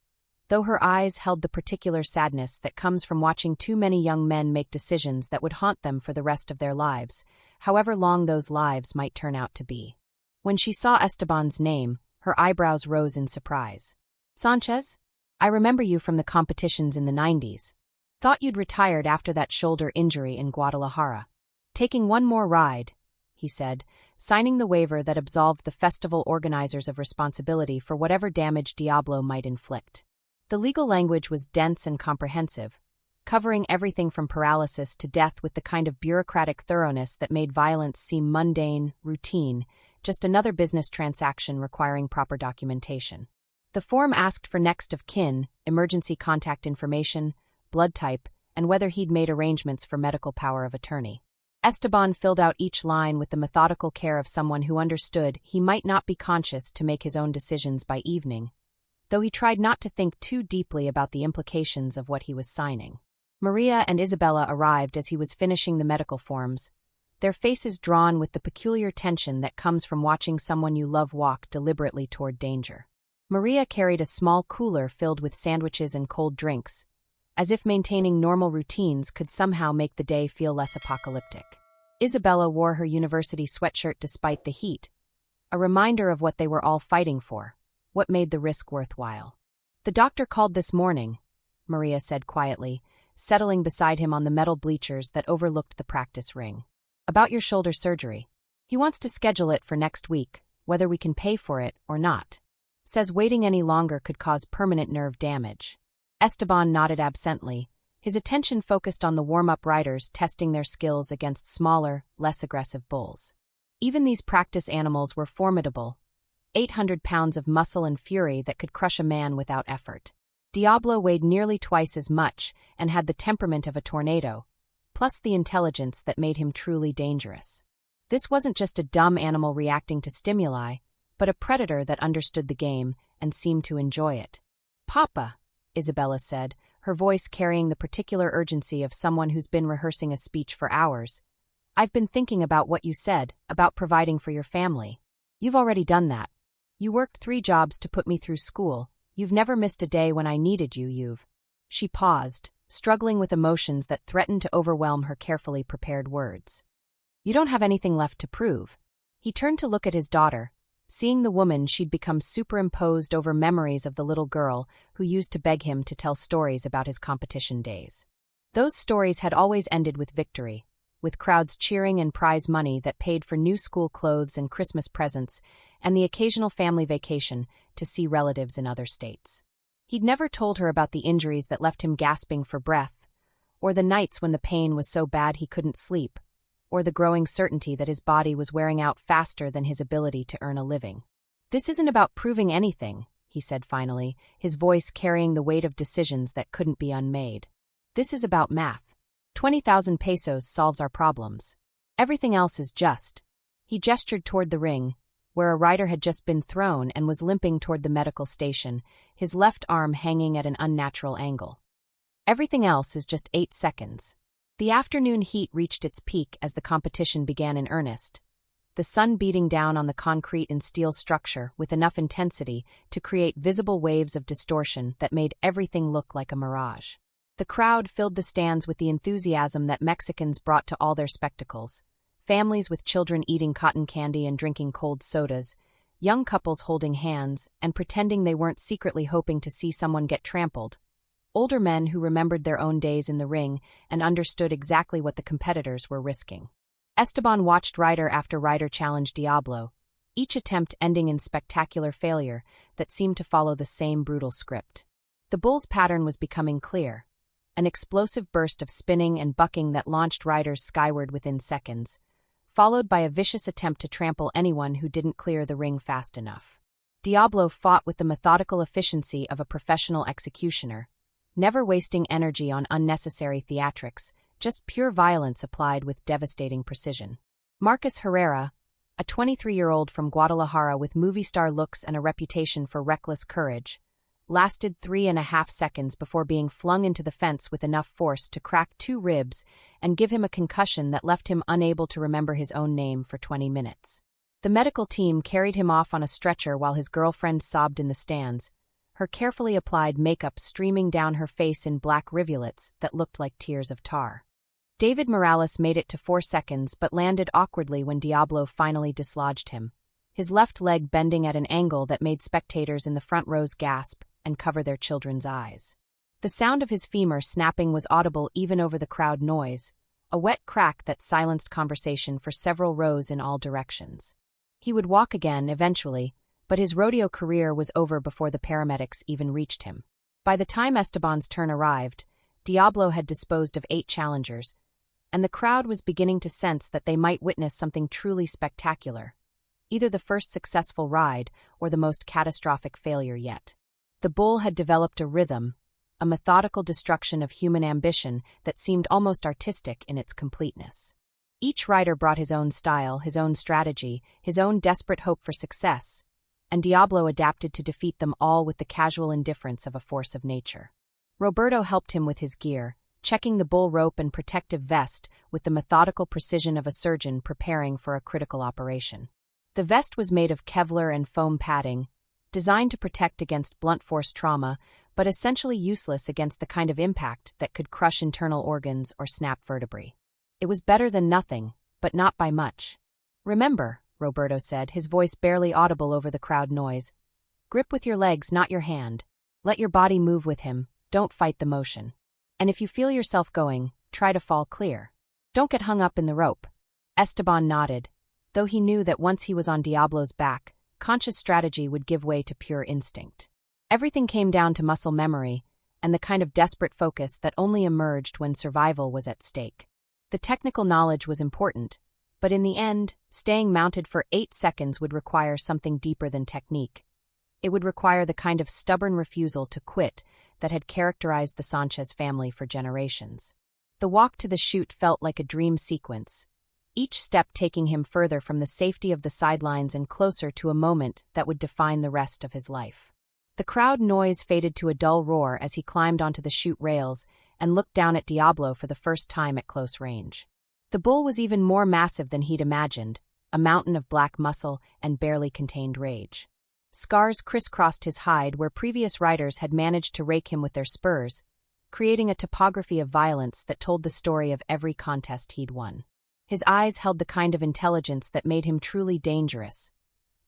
though her eyes held the particular sadness that comes from watching too many young men make decisions that would haunt them for the rest of their lives, however long those lives might turn out to be. When she saw Esteban's name, her eyebrows rose in surprise. "Sanchez? I remember you from the competitions in the 90s. Thought you'd retired after that shoulder injury in Guadalajara. Taking one more ride," he said, signing the waiver that absolved the festival organizers of responsibility for whatever damage Diablo might inflict. The legal language was dense and comprehensive, covering everything from paralysis to death with the kind of bureaucratic thoroughness that made violence seem mundane, routine, just another business transaction requiring proper documentation. The form asked for next of kin, emergency contact information, blood type, and whether he'd made arrangements for medical power of attorney. Esteban filled out each line with the methodical care of someone who understood he might not be conscious to make his own decisions by evening, though he tried not to think too deeply about the implications of what he was signing. Maria and Isabella arrived as he was finishing the medical forms, their faces drawn with the peculiar tension that comes from watching someone you love walk deliberately toward danger. Maria carried a small cooler filled with sandwiches and cold drinks, as if maintaining normal routines could somehow make the day feel less apocalyptic. Isabella wore her university sweatshirt despite the heat, a reminder of what they were all fighting for, what made the risk worthwhile. "The doctor called this morning," Maria said quietly, settling beside him on the metal bleachers that overlooked the practice ring. "About your shoulder surgery. He wants to schedule it for next week, whether we can pay for it or not. Says waiting any longer could cause permanent nerve damage." Esteban nodded absently, his attention focused on the warm-up riders testing their skills against smaller, less aggressive bulls. Even these practice animals were formidable, 800 pounds of muscle and fury that could crush a man without effort. Diablo weighed nearly twice as much and had the temperament of a tornado, plus the intelligence that made him truly dangerous. This wasn't just a dumb animal reacting to stimuli, but a predator that understood the game and seemed to enjoy it. "Papa," Isabella said, her voice carrying the particular urgency of someone who's been rehearsing a speech for hours. "I've been thinking about what you said, about providing for your family. You've already done that. You worked 3 jobs to put me through school. You've never missed a day when I needed you. She paused, struggling with emotions that threatened to overwhelm her carefully prepared words. "You don't have anything left to prove." He turned to look at his daughter, Seeing the woman she'd become superimposed over memories of the little girl who used to beg him to tell stories about his competition days. Those stories had always ended with victory, with crowds cheering and prize money that paid for new school clothes and Christmas presents, and the occasional family vacation to see relatives in other states. He'd never told her about the injuries that left him gasping for breath, or the nights when the pain was so bad he couldn't sleep, or the growing certainty that his body was wearing out faster than his ability to earn a living. "This isn't about proving anything," he said finally, his voice carrying the weight of decisions that couldn't be unmade. "This is about math. 20,000 pesos solves our problems. Everything else is just." He gestured toward the ring, where a rider had just been thrown and was limping toward the medical station, his left arm hanging at an unnatural angle. "Everything else is just 8 seconds. The afternoon heat reached its peak as the competition began in earnest, the sun beating down on the concrete and steel structure with enough intensity to create visible waves of distortion that made everything look like a mirage. The crowd filled the stands with the enthusiasm that Mexicans brought to all their spectacles. Families with children eating cotton candy and drinking cold sodas, young couples holding hands and pretending they weren't secretly hoping to see someone get trampled. Older men who remembered their own days in the ring and understood exactly what the competitors were risking. Esteban watched rider after rider challenge Diablo, each attempt ending in spectacular failure that seemed to follow the same brutal script. The bull's pattern was becoming clear, an explosive burst of spinning and bucking that launched riders skyward within seconds, followed by a vicious attempt to trample anyone who didn't clear the ring fast enough. Diablo fought with the methodical efficiency of a professional executioner, never wasting energy on unnecessary theatrics, just pure violence applied with devastating precision. Marcus Herrera, a 23-year-old from Guadalajara with movie star looks and a reputation for reckless courage, lasted 3.5 seconds before being flung into the fence with enough force to crack 2 ribs and give him a concussion that left him unable to remember his own name for 20 minutes. The medical team carried him off on a stretcher while his girlfriend sobbed in the stands, her carefully applied makeup streaming down her face in black rivulets that looked like tears of tar. David Morales made it to 4 seconds but landed awkwardly when Diablo finally dislodged him, his left leg bending at an angle that made spectators in the front rows gasp and cover their children's eyes. The sound of his femur snapping was audible even over the crowd noise, a wet crack that silenced conversation for several rows in all directions. He would walk again eventually, but his rodeo career was over before the paramedics even reached him. By the time Esteban's turn arrived, Diablo had disposed of 8 challengers, and the crowd was beginning to sense that they might witness something truly spectacular, either the first successful ride or the most catastrophic failure yet. The bull had developed a rhythm, a methodical destruction of human ambition that seemed almost artistic in its completeness. Each rider brought his own style, his own strategy, his own desperate hope for success, and Diablo adapted to defeat them all with the casual indifference of a force of nature. Roberto helped him with his gear, checking the bull rope and protective vest with the methodical precision of a surgeon preparing for a critical operation. The vest was made of Kevlar and foam padding, designed to protect against blunt force trauma, but essentially useless against the kind of impact that could crush internal organs or snap vertebrae. It was better than nothing, but not by much. "Remember," Roberto said, his voice barely audible over the crowd noise, "grip with your legs, not your hand. Let your body move with him, don't fight the motion. And if you feel yourself going, try to fall clear. Don't get hung up in the rope." Esteban nodded, though he knew that once he was on Diablo's back, conscious strategy would give way to pure instinct. Everything came down to muscle memory and the kind of desperate focus that only emerged when survival was at stake. The technical knowledge was important, but in the end, staying mounted for 8 seconds would require something deeper than technique. It would require the kind of stubborn refusal to quit that had characterized the Sánchez family for generations. The walk to the chute felt like a dream sequence, each step taking him further from the safety of the sidelines and closer to a moment that would define the rest of his life. The crowd noise faded to a dull roar as he climbed onto the chute rails and looked down at Diablo for the first time at close range. The bull was even more massive than he'd imagined, a mountain of black muscle and barely contained rage. Scars crisscrossed his hide where previous riders had managed to rake him with their spurs, creating a topography of violence that told the story of every contest he'd won. His eyes held the kind of intelligence that made him truly dangerous,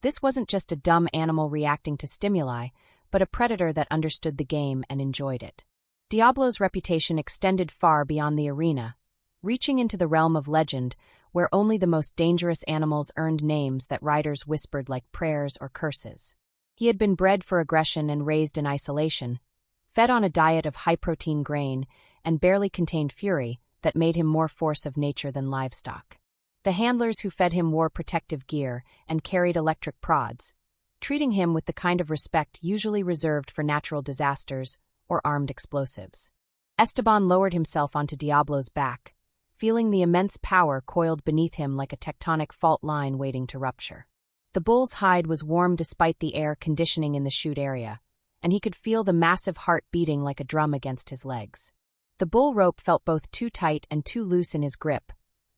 This wasn't just a dumb animal reacting to stimuli, but a predator that understood the game and enjoyed it. Diablo's reputation extended far beyond the arena, reaching into the realm of legend, where only the most dangerous animals earned names that riders whispered like prayers or curses. He had been bred for aggression and raised in isolation, fed on a diet of high-protein grain and barely contained fury that made him more force of nature than livestock. The handlers who fed him wore protective gear and carried electric prods, treating him with the kind of respect usually reserved for natural disasters or armed explosives. Esteban lowered himself onto Diablo's back, feeling the immense power coiled beneath him like a tectonic fault line waiting to rupture. The bull's hide was warm despite the air conditioning in the chute area, and he could feel the massive heart beating like a drum against his legs. The bull rope felt both too tight and too loose in his grip,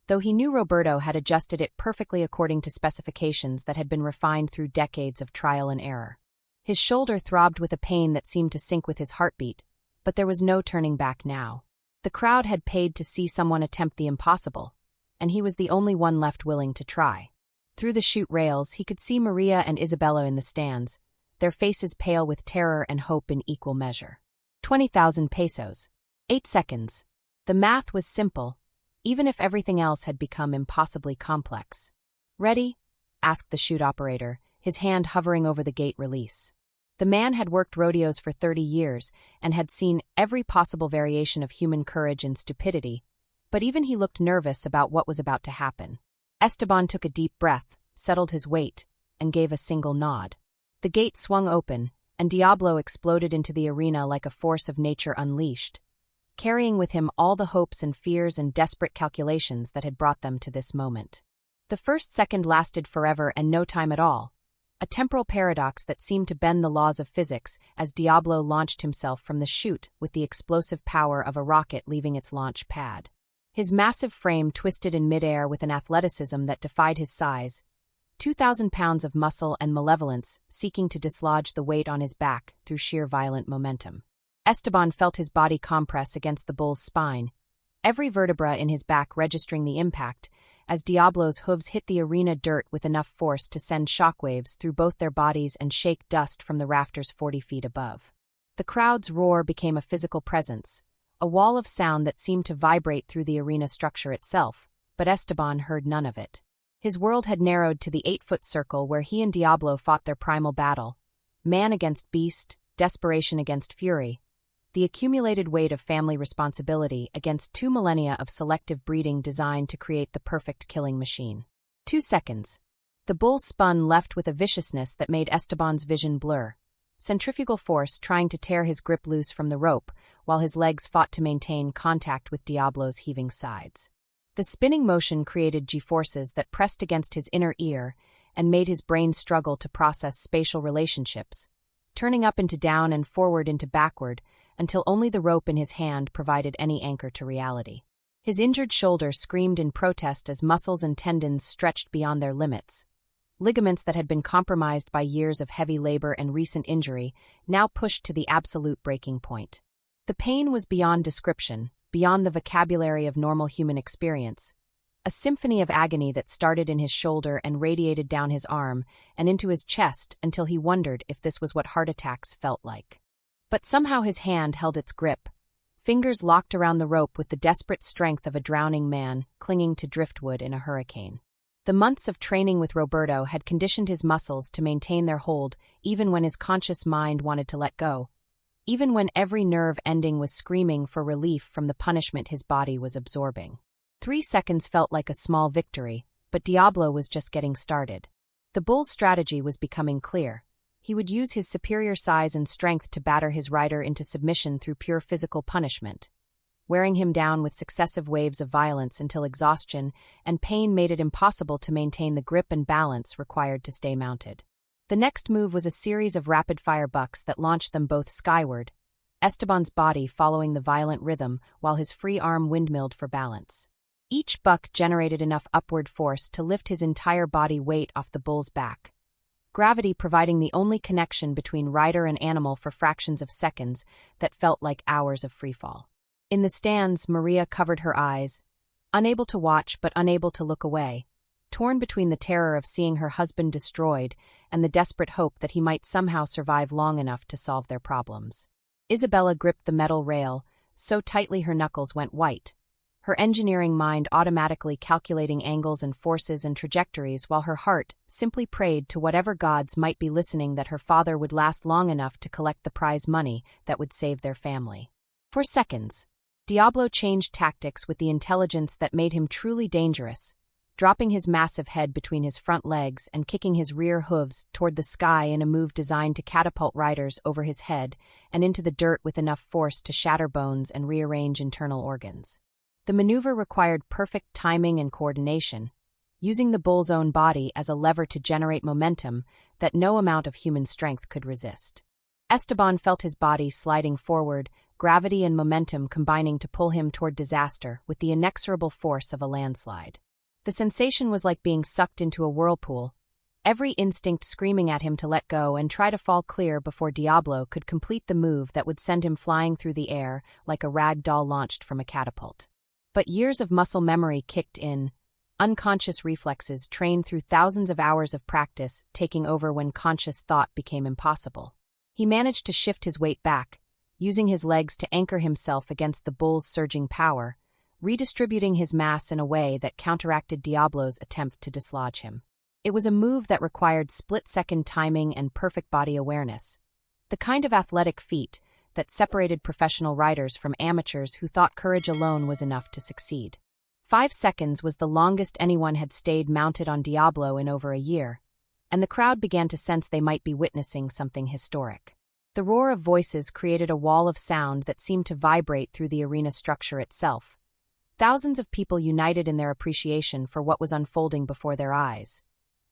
though he knew Roberto had adjusted it perfectly according to specifications that had been refined through decades of trial and error. His shoulder throbbed with a pain that seemed to sync with his heartbeat, but there was no turning back now. The crowd had paid to see someone attempt the impossible, and he was the only one left willing to try. Through the chute rails, he could see Maria and Isabella in the stands, their faces pale with terror and hope in equal measure. 20,000 pesos. 8 seconds. The math was simple, even if everything else had become impossibly complex. "Ready?" asked the chute operator, his hand hovering over the gate release. The man had worked rodeos for 30 years and had seen every possible variation of human courage and stupidity, but even he looked nervous about what was about to happen. Esteban took a deep breath, settled his weight, and gave a single nod. The gate swung open, and Diablo exploded into the arena like a force of nature unleashed, carrying with him all the hopes and fears and desperate calculations that had brought them to this moment. The first second lasted forever and no time at all, a temporal paradox that seemed to bend the laws of physics as Diablo launched himself from the chute with the explosive power of a rocket leaving its launch pad. His massive frame twisted in midair with an athleticism that defied his size, 2,000 pounds of muscle and malevolence seeking to dislodge the weight on his back through sheer violent momentum. Esteban felt his body compress against the bull's spine, every vertebra in his back registering the impact, as Diablo's hooves hit the arena dirt with enough force to send shockwaves through both their bodies and shake dust from the rafters 40 feet above. The crowd's roar became a physical presence, a wall of sound that seemed to vibrate through the arena structure itself, but Esteban heard none of it. His world had narrowed to the 8-foot circle where he and Diablo fought their primal battle, man against beast, desperation against fury, the accumulated weight of family responsibility against 2 millennia of selective breeding designed to create the perfect killing machine. 2 seconds. The bull spun left with a viciousness that made Esteban's vision blur, centrifugal force trying to tear his grip loose from the rope while his legs fought to maintain contact with Diablo's heaving sides. The spinning motion created G-forces that pressed against his inner ear and made his brain struggle to process spatial relationships, turning up into down and forward into backward, until only the rope in his hand provided any anchor to reality. His injured shoulder screamed in protest as muscles and tendons stretched beyond their limits. Ligaments that had been compromised by years of heavy labor and recent injury now pushed to the absolute breaking point. The pain was beyond description, beyond the vocabulary of normal human experience, a symphony of agony that started in his shoulder and radiated down his arm and into his chest until he wondered if this was what heart attacks felt like. But somehow his hand held its grip, fingers locked around the rope with the desperate strength of a drowning man clinging to driftwood in a hurricane. The months of training with Roberto had conditioned his muscles to maintain their hold even when his conscious mind wanted to let go, even when every nerve ending was screaming for relief from the punishment his body was absorbing. 3 seconds felt like a small victory, but Diablo was just getting started. The bull's strategy was becoming clear. He would use his superior size and strength to batter his rider into submission through pure physical punishment, wearing him down with successive waves of violence until exhaustion and pain made it impossible to maintain the grip and balance required to stay mounted. The next move was a series of rapid-fire bucks that launched them both skyward, Esteban's body following the violent rhythm while his free arm windmilled for balance. Each buck generated enough upward force to lift his entire body weight off the bull's back, gravity providing the only connection between rider and animal for fractions of seconds that felt like hours of freefall. In the stands, Maria covered her eyes, unable to watch but unable to look away, torn between the terror of seeing her husband destroyed and the desperate hope that he might somehow survive long enough to solve their problems. Isabella gripped the metal rail so tightly her knuckles went white, her engineering mind automatically calculating angles and forces and trajectories, while her heart simply prayed to whatever gods might be listening that her father would last long enough to collect the prize money that would save their family. For seconds, Diablo changed tactics with the intelligence that made him truly dangerous, dropping his massive head between his front legs and kicking his rear hooves toward the sky in a move designed to catapult riders over his head and into the dirt with enough force to shatter bones and rearrange internal organs. The maneuver required perfect timing and coordination, using the bull's own body as a lever to generate momentum that no amount of human strength could resist. Esteban felt his body sliding forward, gravity and momentum combining to pull him toward disaster with the inexorable force of a landslide. The sensation was like being sucked into a whirlpool, every instinct screaming at him to let go and try to fall clear before Diablo could complete the move that would send him flying through the air like a rag doll launched from a catapult. But years of muscle memory kicked in, unconscious reflexes trained through thousands of hours of practice taking over when conscious thought became impossible. He managed to shift his weight back, using his legs to anchor himself against the bull's surging power, redistributing his mass in a way that counteracted Diablo's attempt to dislodge him. It was a move that required split-second timing and perfect body awareness, the kind of athletic feat that separated professional riders from amateurs who thought courage alone was enough to succeed. 5 seconds was the longest anyone had stayed mounted on Diablo in over a year, and the crowd began to sense they might be witnessing something historic. The roar of voices created a wall of sound that seemed to vibrate through the arena structure itself. Thousands of people united in their appreciation for what was unfolding before their eyes,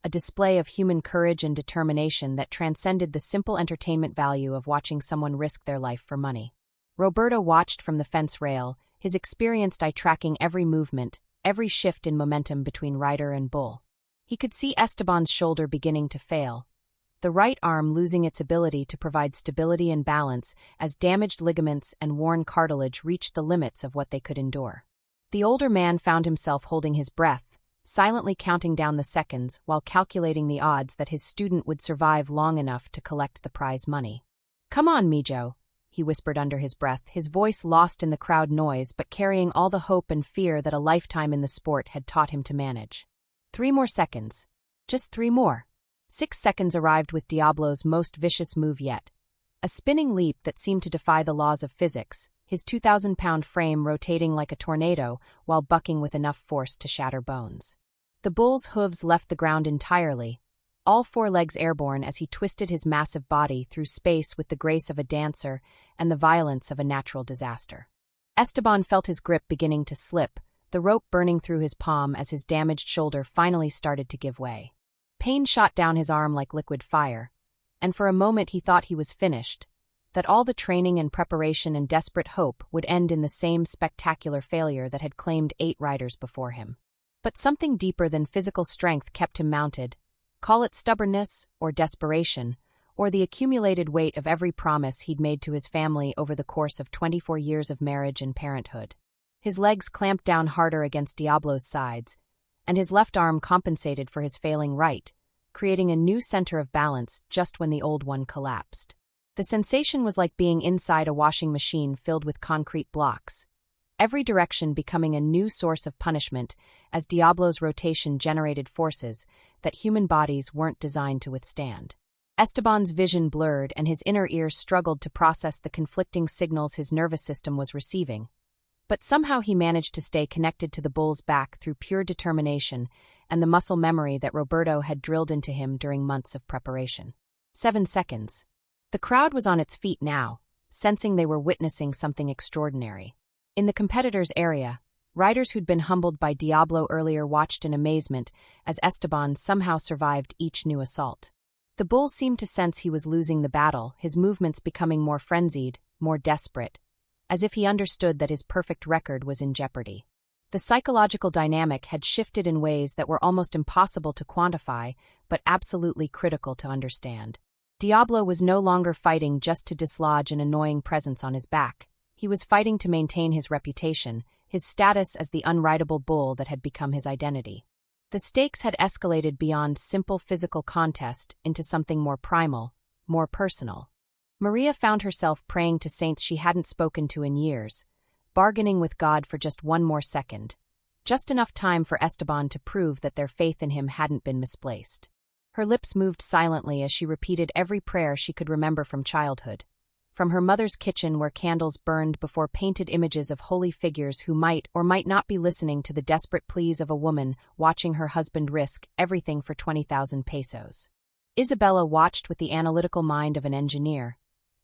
a display of human courage and determination that transcended the simple entertainment value of watching someone risk their life for money. Roberto watched from the fence rail, his experienced eye tracking every movement, every shift in momentum between rider and bull. He could see Esteban's shoulder beginning to fail, the right arm losing its ability to provide stability and balance as damaged ligaments and worn cartilage reached the limits of what they could endure. The older man found himself holding his breath, silently counting down the seconds while calculating the odds that his student would survive long enough to collect the prize money. "Come on, Mijo," he whispered under his breath, his voice lost in the crowd noise but carrying all the hope and fear that a lifetime in the sport had taught him to manage. 3 more seconds. Just 3 more. 6 seconds arrived with Diablo's most vicious move yet. A spinning leap that seemed to defy the laws of physics, his 2,000-pound frame rotating like a tornado while bucking with enough force to shatter bones. The bull's hooves left the ground entirely, all 4 legs airborne as he twisted his massive body through space with the grace of a dancer and the violence of a natural disaster. Esteban felt his grip beginning to slip, the rope burning through his palm as his damaged shoulder finally started to give way. Pain shot down his arm like liquid fire, and for a moment he thought he was finished, that all the training and preparation and desperate hope would end in the same spectacular failure that had claimed 8 riders before him. But something deeper than physical strength kept him mounted, call it stubbornness or desperation, or the accumulated weight of every promise he'd made to his family over the course of 24 years of marriage and parenthood. His legs clamped down harder against Diablo's sides, and his left arm compensated for his failing right, creating a new center of balance just when the old one collapsed. The sensation was like being inside a washing machine filled with concrete blocks, every direction becoming a new source of punishment as Diablo's rotation generated forces that human bodies weren't designed to withstand. Esteban's vision blurred and his inner ear struggled to process the conflicting signals his nervous system was receiving. But somehow he managed to stay connected to the bull's back through pure determination and the muscle memory that Roberto had drilled into him during months of preparation. 7 seconds. The crowd was on its feet now, sensing they were witnessing something extraordinary. In the competitors' area, riders who'd been humbled by Diablo earlier watched in amazement as Esteban somehow survived each new assault. The bull seemed to sense he was losing the battle, his movements becoming more frenzied, more desperate, as if he understood that his perfect record was in jeopardy. The psychological dynamic had shifted in ways that were almost impossible to quantify, but absolutely critical to understand. Diablo was no longer fighting just to dislodge an annoying presence on his back. He was fighting to maintain his reputation, his status as the unrideable bull that had become his identity. The stakes had escalated beyond simple physical contest into something more primal, more personal. Maria found herself praying to saints she hadn't spoken to in years, bargaining with God for just one more second, just enough time for Esteban to prove that their faith in him hadn't been misplaced. Her lips moved silently as she repeated every prayer she could remember from childhood, from her mother's kitchen where candles burned before painted images of holy figures who might or might not be listening to the desperate pleas of a woman watching her husband risk everything for 20,000 pesos. Isabella watched with the analytical mind of an engineer,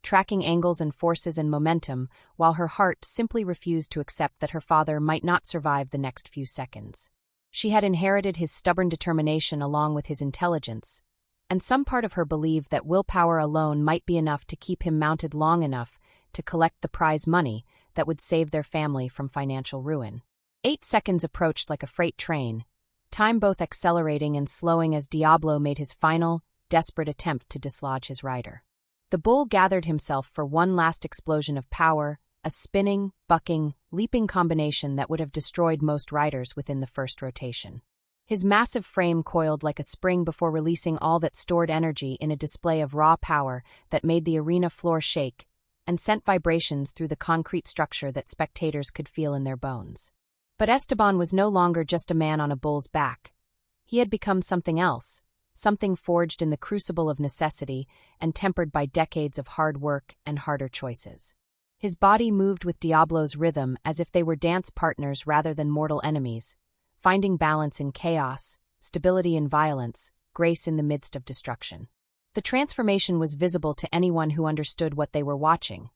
tracking angles and forces and momentum, while her heart simply refused to accept that her father might not survive the next few seconds. She had inherited his stubborn determination along with his intelligence, and some part of her believed that willpower alone might be enough to keep him mounted long enough to collect the prize money that would save their family from financial ruin. 8 seconds approached like a freight train, time both accelerating and slowing as Diablo made his final, desperate attempt to dislodge his rider. The bull gathered himself for one last explosion of power, a spinning, bucking, leaping combination that would have destroyed most riders within the first rotation. His massive frame coiled like a spring before releasing all that stored energy in a display of raw power that made the arena floor shake and sent vibrations through the concrete structure that spectators could feel in their bones. But Esteban was no longer just a man on a bull's back. He had become something else, something forged in the crucible of necessity and tempered by decades of hard work and harder choices. His body moved with Diablo's rhythm as if they were dance partners rather than mortal enemies, finding balance in chaos, stability in violence, grace in the midst of destruction. The transformation was visible to anyone who understood what they were watching.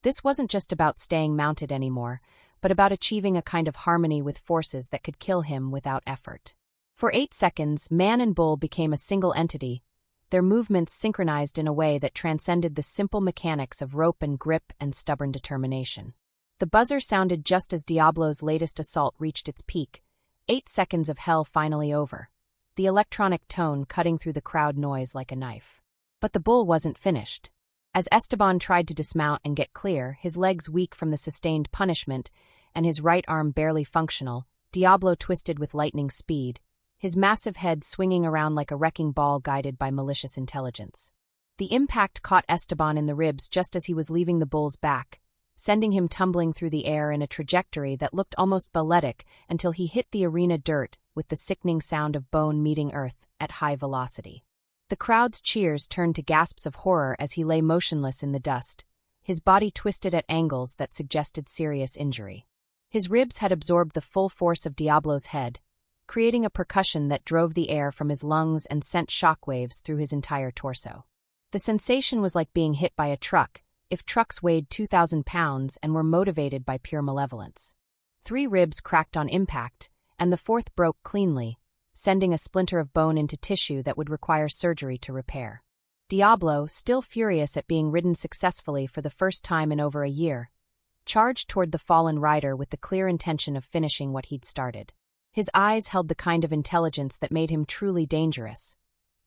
This wasn't just about staying mounted anymore, but about achieving a kind of harmony with forces that could kill him without effort. For 8 seconds, man and bull became a single entity, their movements synchronized in a way that transcended the simple mechanics of rope and grip and stubborn determination. The buzzer sounded just as Diablo's latest assault reached its peak, 8 seconds of hell finally over, the electronic tone cutting through the crowd noise like a knife. But the bull wasn't finished. As Esteban tried to dismount and get clear, his legs weak from the sustained punishment and his right arm barely functional, Diablo twisted with lightning speed, his massive head swinging around like a wrecking ball guided by malicious intelligence. The impact caught Esteban in the ribs just as he was leaving the bull's back, sending him tumbling through the air in a trajectory that looked almost balletic until he hit the arena dirt with the sickening sound of bone meeting earth at high velocity. The crowd's cheers turned to gasps of horror as he lay motionless in the dust, his body twisted at angles that suggested serious injury. His ribs had absorbed the full force of Diablo's head, creating a percussion that drove the air from his lungs and sent shockwaves through his entire torso. The sensation was like being hit by a truck, if trucks weighed 2,000 pounds and were motivated by pure malevolence. 3 ribs cracked on impact, and the 4th broke cleanly, sending a splinter of bone into tissue that would require surgery to repair. Diablo, still furious at being ridden successfully for the first time in over a year, charged toward the fallen rider with the clear intention of finishing what he'd started. His eyes held the kind of intelligence that made him truly dangerous.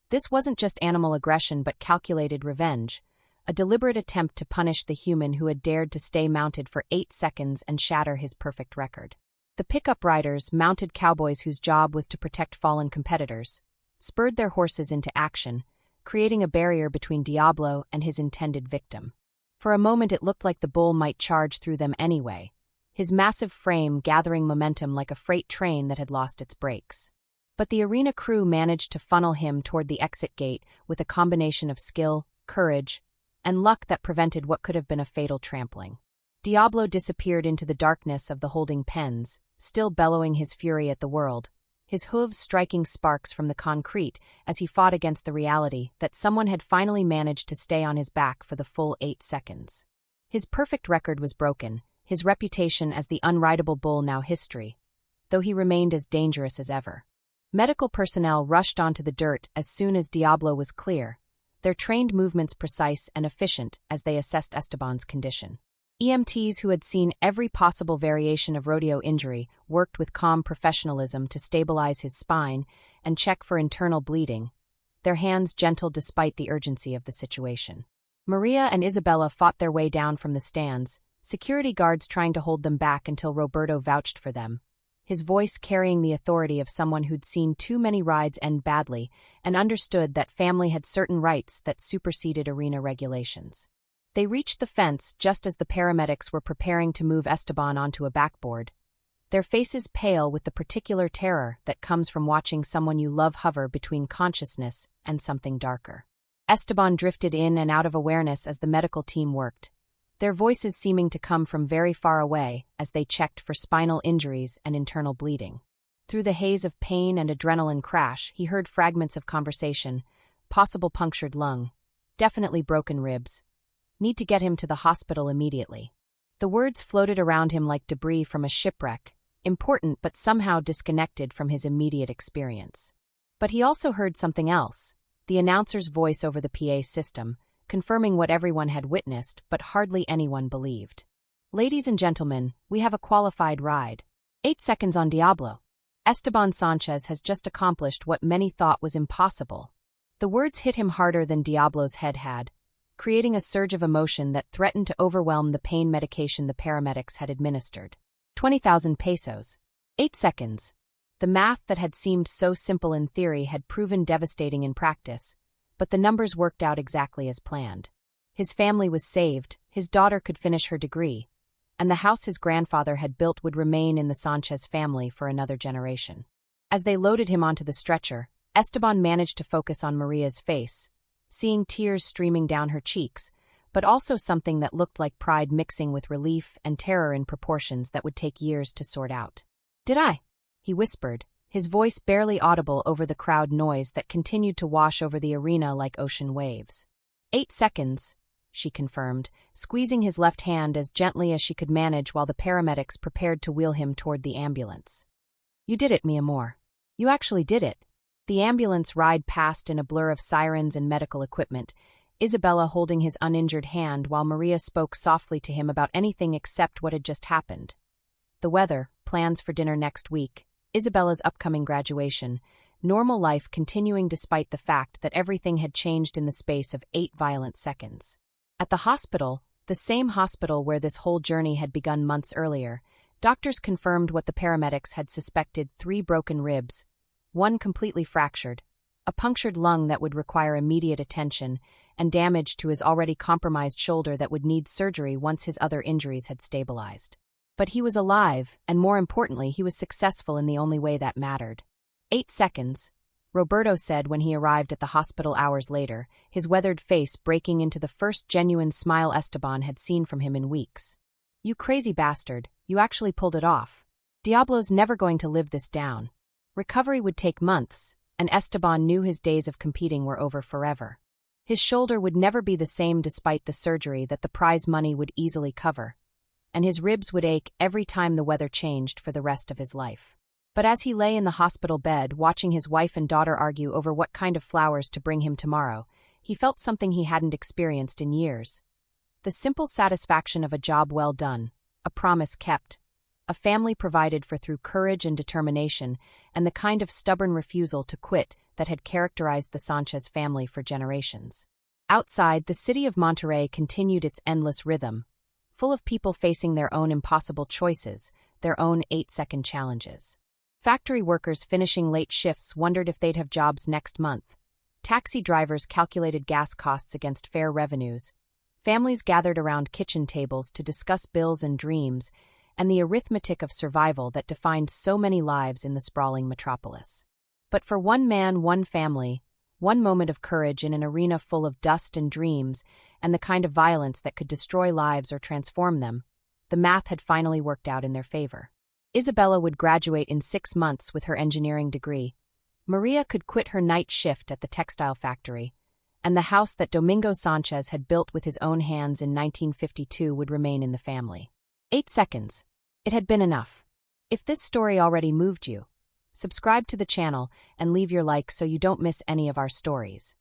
This wasn't just animal aggression but calculated revenge, a deliberate attempt to punish the human who had dared to stay mounted for 8 seconds and shatter his perfect record. The pickup riders, mounted cowboys whose job was to protect fallen competitors, spurred their horses into action, creating a barrier between Diablo and his intended victim. For a moment it looked like the bull might charge through them anyway, his massive frame gathering momentum like a freight train that had lost its brakes. But the arena crew managed to funnel him toward the exit gate with a combination of skill, courage, and luck that prevented what could have been a fatal trampling. Diablo disappeared into the darkness of the holding pens, still bellowing his fury at the world, his hooves striking sparks from the concrete as he fought against the reality that someone had finally managed to stay on his back for the full 8 seconds. His perfect record was broken, his reputation as the unrideable bull now history, though he remained as dangerous as ever. Medical personnel rushed onto the dirt as soon as Diablo was clear, their trained movements precise and efficient as they assessed Esteban's condition. EMTs who had seen every possible variation of rodeo injury worked with calm professionalism to stabilize his spine and check for internal bleeding, their hands gentle despite the urgency of the situation. Maria and Isabella fought their way down from the stands, security guards trying to hold them back until Roberto vouched for them, his voice carrying the authority of someone who'd seen too many rides end badly and understood that family had certain rights that superseded arena regulations. They reached the fence just as the paramedics were preparing to move Esteban onto a backboard, their faces pale with the particular terror that comes from watching someone you love hover between consciousness and something darker. Esteban drifted in and out of awareness as the medical team worked, their voices seeming to come from very far away as they checked for spinal injuries and internal bleeding. Through the haze of pain and adrenaline crash, he heard fragments of conversation, possible punctured lung, definitely broken ribs. Need to get him to the hospital immediately. The words floated around him like debris from a shipwreck, important but somehow disconnected from his immediate experience. But he also heard something else, the announcer's voice over the PA system, confirming what everyone had witnessed but hardly anyone believed. Ladies and gentlemen, we have a qualified ride. 8 seconds on Diablo. Esteban Sánchez has just accomplished what many thought was impossible. The words hit him harder than Diablo's head had, creating a surge of emotion that threatened to overwhelm the pain medication the paramedics had administered. 20,000 pesos. 8 seconds. The math that had seemed so simple in theory had proven devastating in practice, but the numbers worked out exactly as planned. His family was saved, his daughter could finish her degree, and the house his grandfather had built would remain in the Sánchez family for another generation. As they loaded him onto the stretcher, Esteban managed to focus on Maria's face, seeing tears streaming down her cheeks, but also something that looked like pride mixing with relief and terror in proportions that would take years to sort out. "Did I?" he whispered, his voice barely audible over the crowd noise that continued to wash over the arena like ocean waves. 8 seconds, she confirmed, squeezing his left hand as gently as she could manage while the paramedics prepared to wheel him toward the ambulance. "You did it, mi amor. You actually did it." The ambulance ride passed in a blur of sirens and medical equipment, Isabella holding his uninjured hand while Maria spoke softly to him about anything except what had just happened. The weather, plans for dinner next week, Isabella's upcoming graduation, normal life continuing despite the fact that everything had changed in the space of 8 violent seconds. At the hospital, the same hospital where this whole journey had begun months earlier, doctors confirmed what the paramedics had suspected: 3 broken ribs, 1 completely fractured, a punctured lung that would require immediate attention, and damage to his already compromised shoulder that would need surgery once his other injuries had stabilized. But he was alive, and more importantly, he was successful in the only way that mattered. 8 seconds, Roberto said when he arrived at the hospital hours later, his weathered face breaking into the first genuine smile Esteban had seen from him in weeks. "You crazy bastard, you actually pulled it off. Diablo's never going to live this down." Recovery would take months, and Esteban knew his days of competing were over forever. His shoulder would never be the same despite the surgery that the prize money would easily cover, and his ribs would ache every time the weather changed for the rest of his life. But as he lay in the hospital bed watching his wife and daughter argue over what kind of flowers to bring him tomorrow, he felt something he hadn't experienced in years. The simple satisfaction of a job well done, a promise kept, a family provided for through courage and determination, and the kind of stubborn refusal to quit that had characterized the Sánchez family for generations. Outside, the city of Monterrey continued its endless rhythm, full of people facing their own impossible choices, their own 8-second challenges. Factory workers finishing late shifts wondered if they'd have jobs next month. Taxi drivers calculated gas costs against fair revenues. Families gathered around kitchen tables to discuss bills and dreams, and the arithmetic of survival that defined so many lives in the sprawling metropolis. But for one man, one family, one moment of courage in an arena full of dust and dreams, and the kind of violence that could destroy lives or transform them, the math had finally worked out in their favor. Isabella would graduate in 6 months with her engineering degree. Maria could quit her night shift at the textile factory, and the house that Domingo Sánchez had built with his own hands in 1952 would remain in the family. 8 seconds. It had been enough. If this story already moved you, subscribe to the channel and leave your like so you don't miss any of our stories.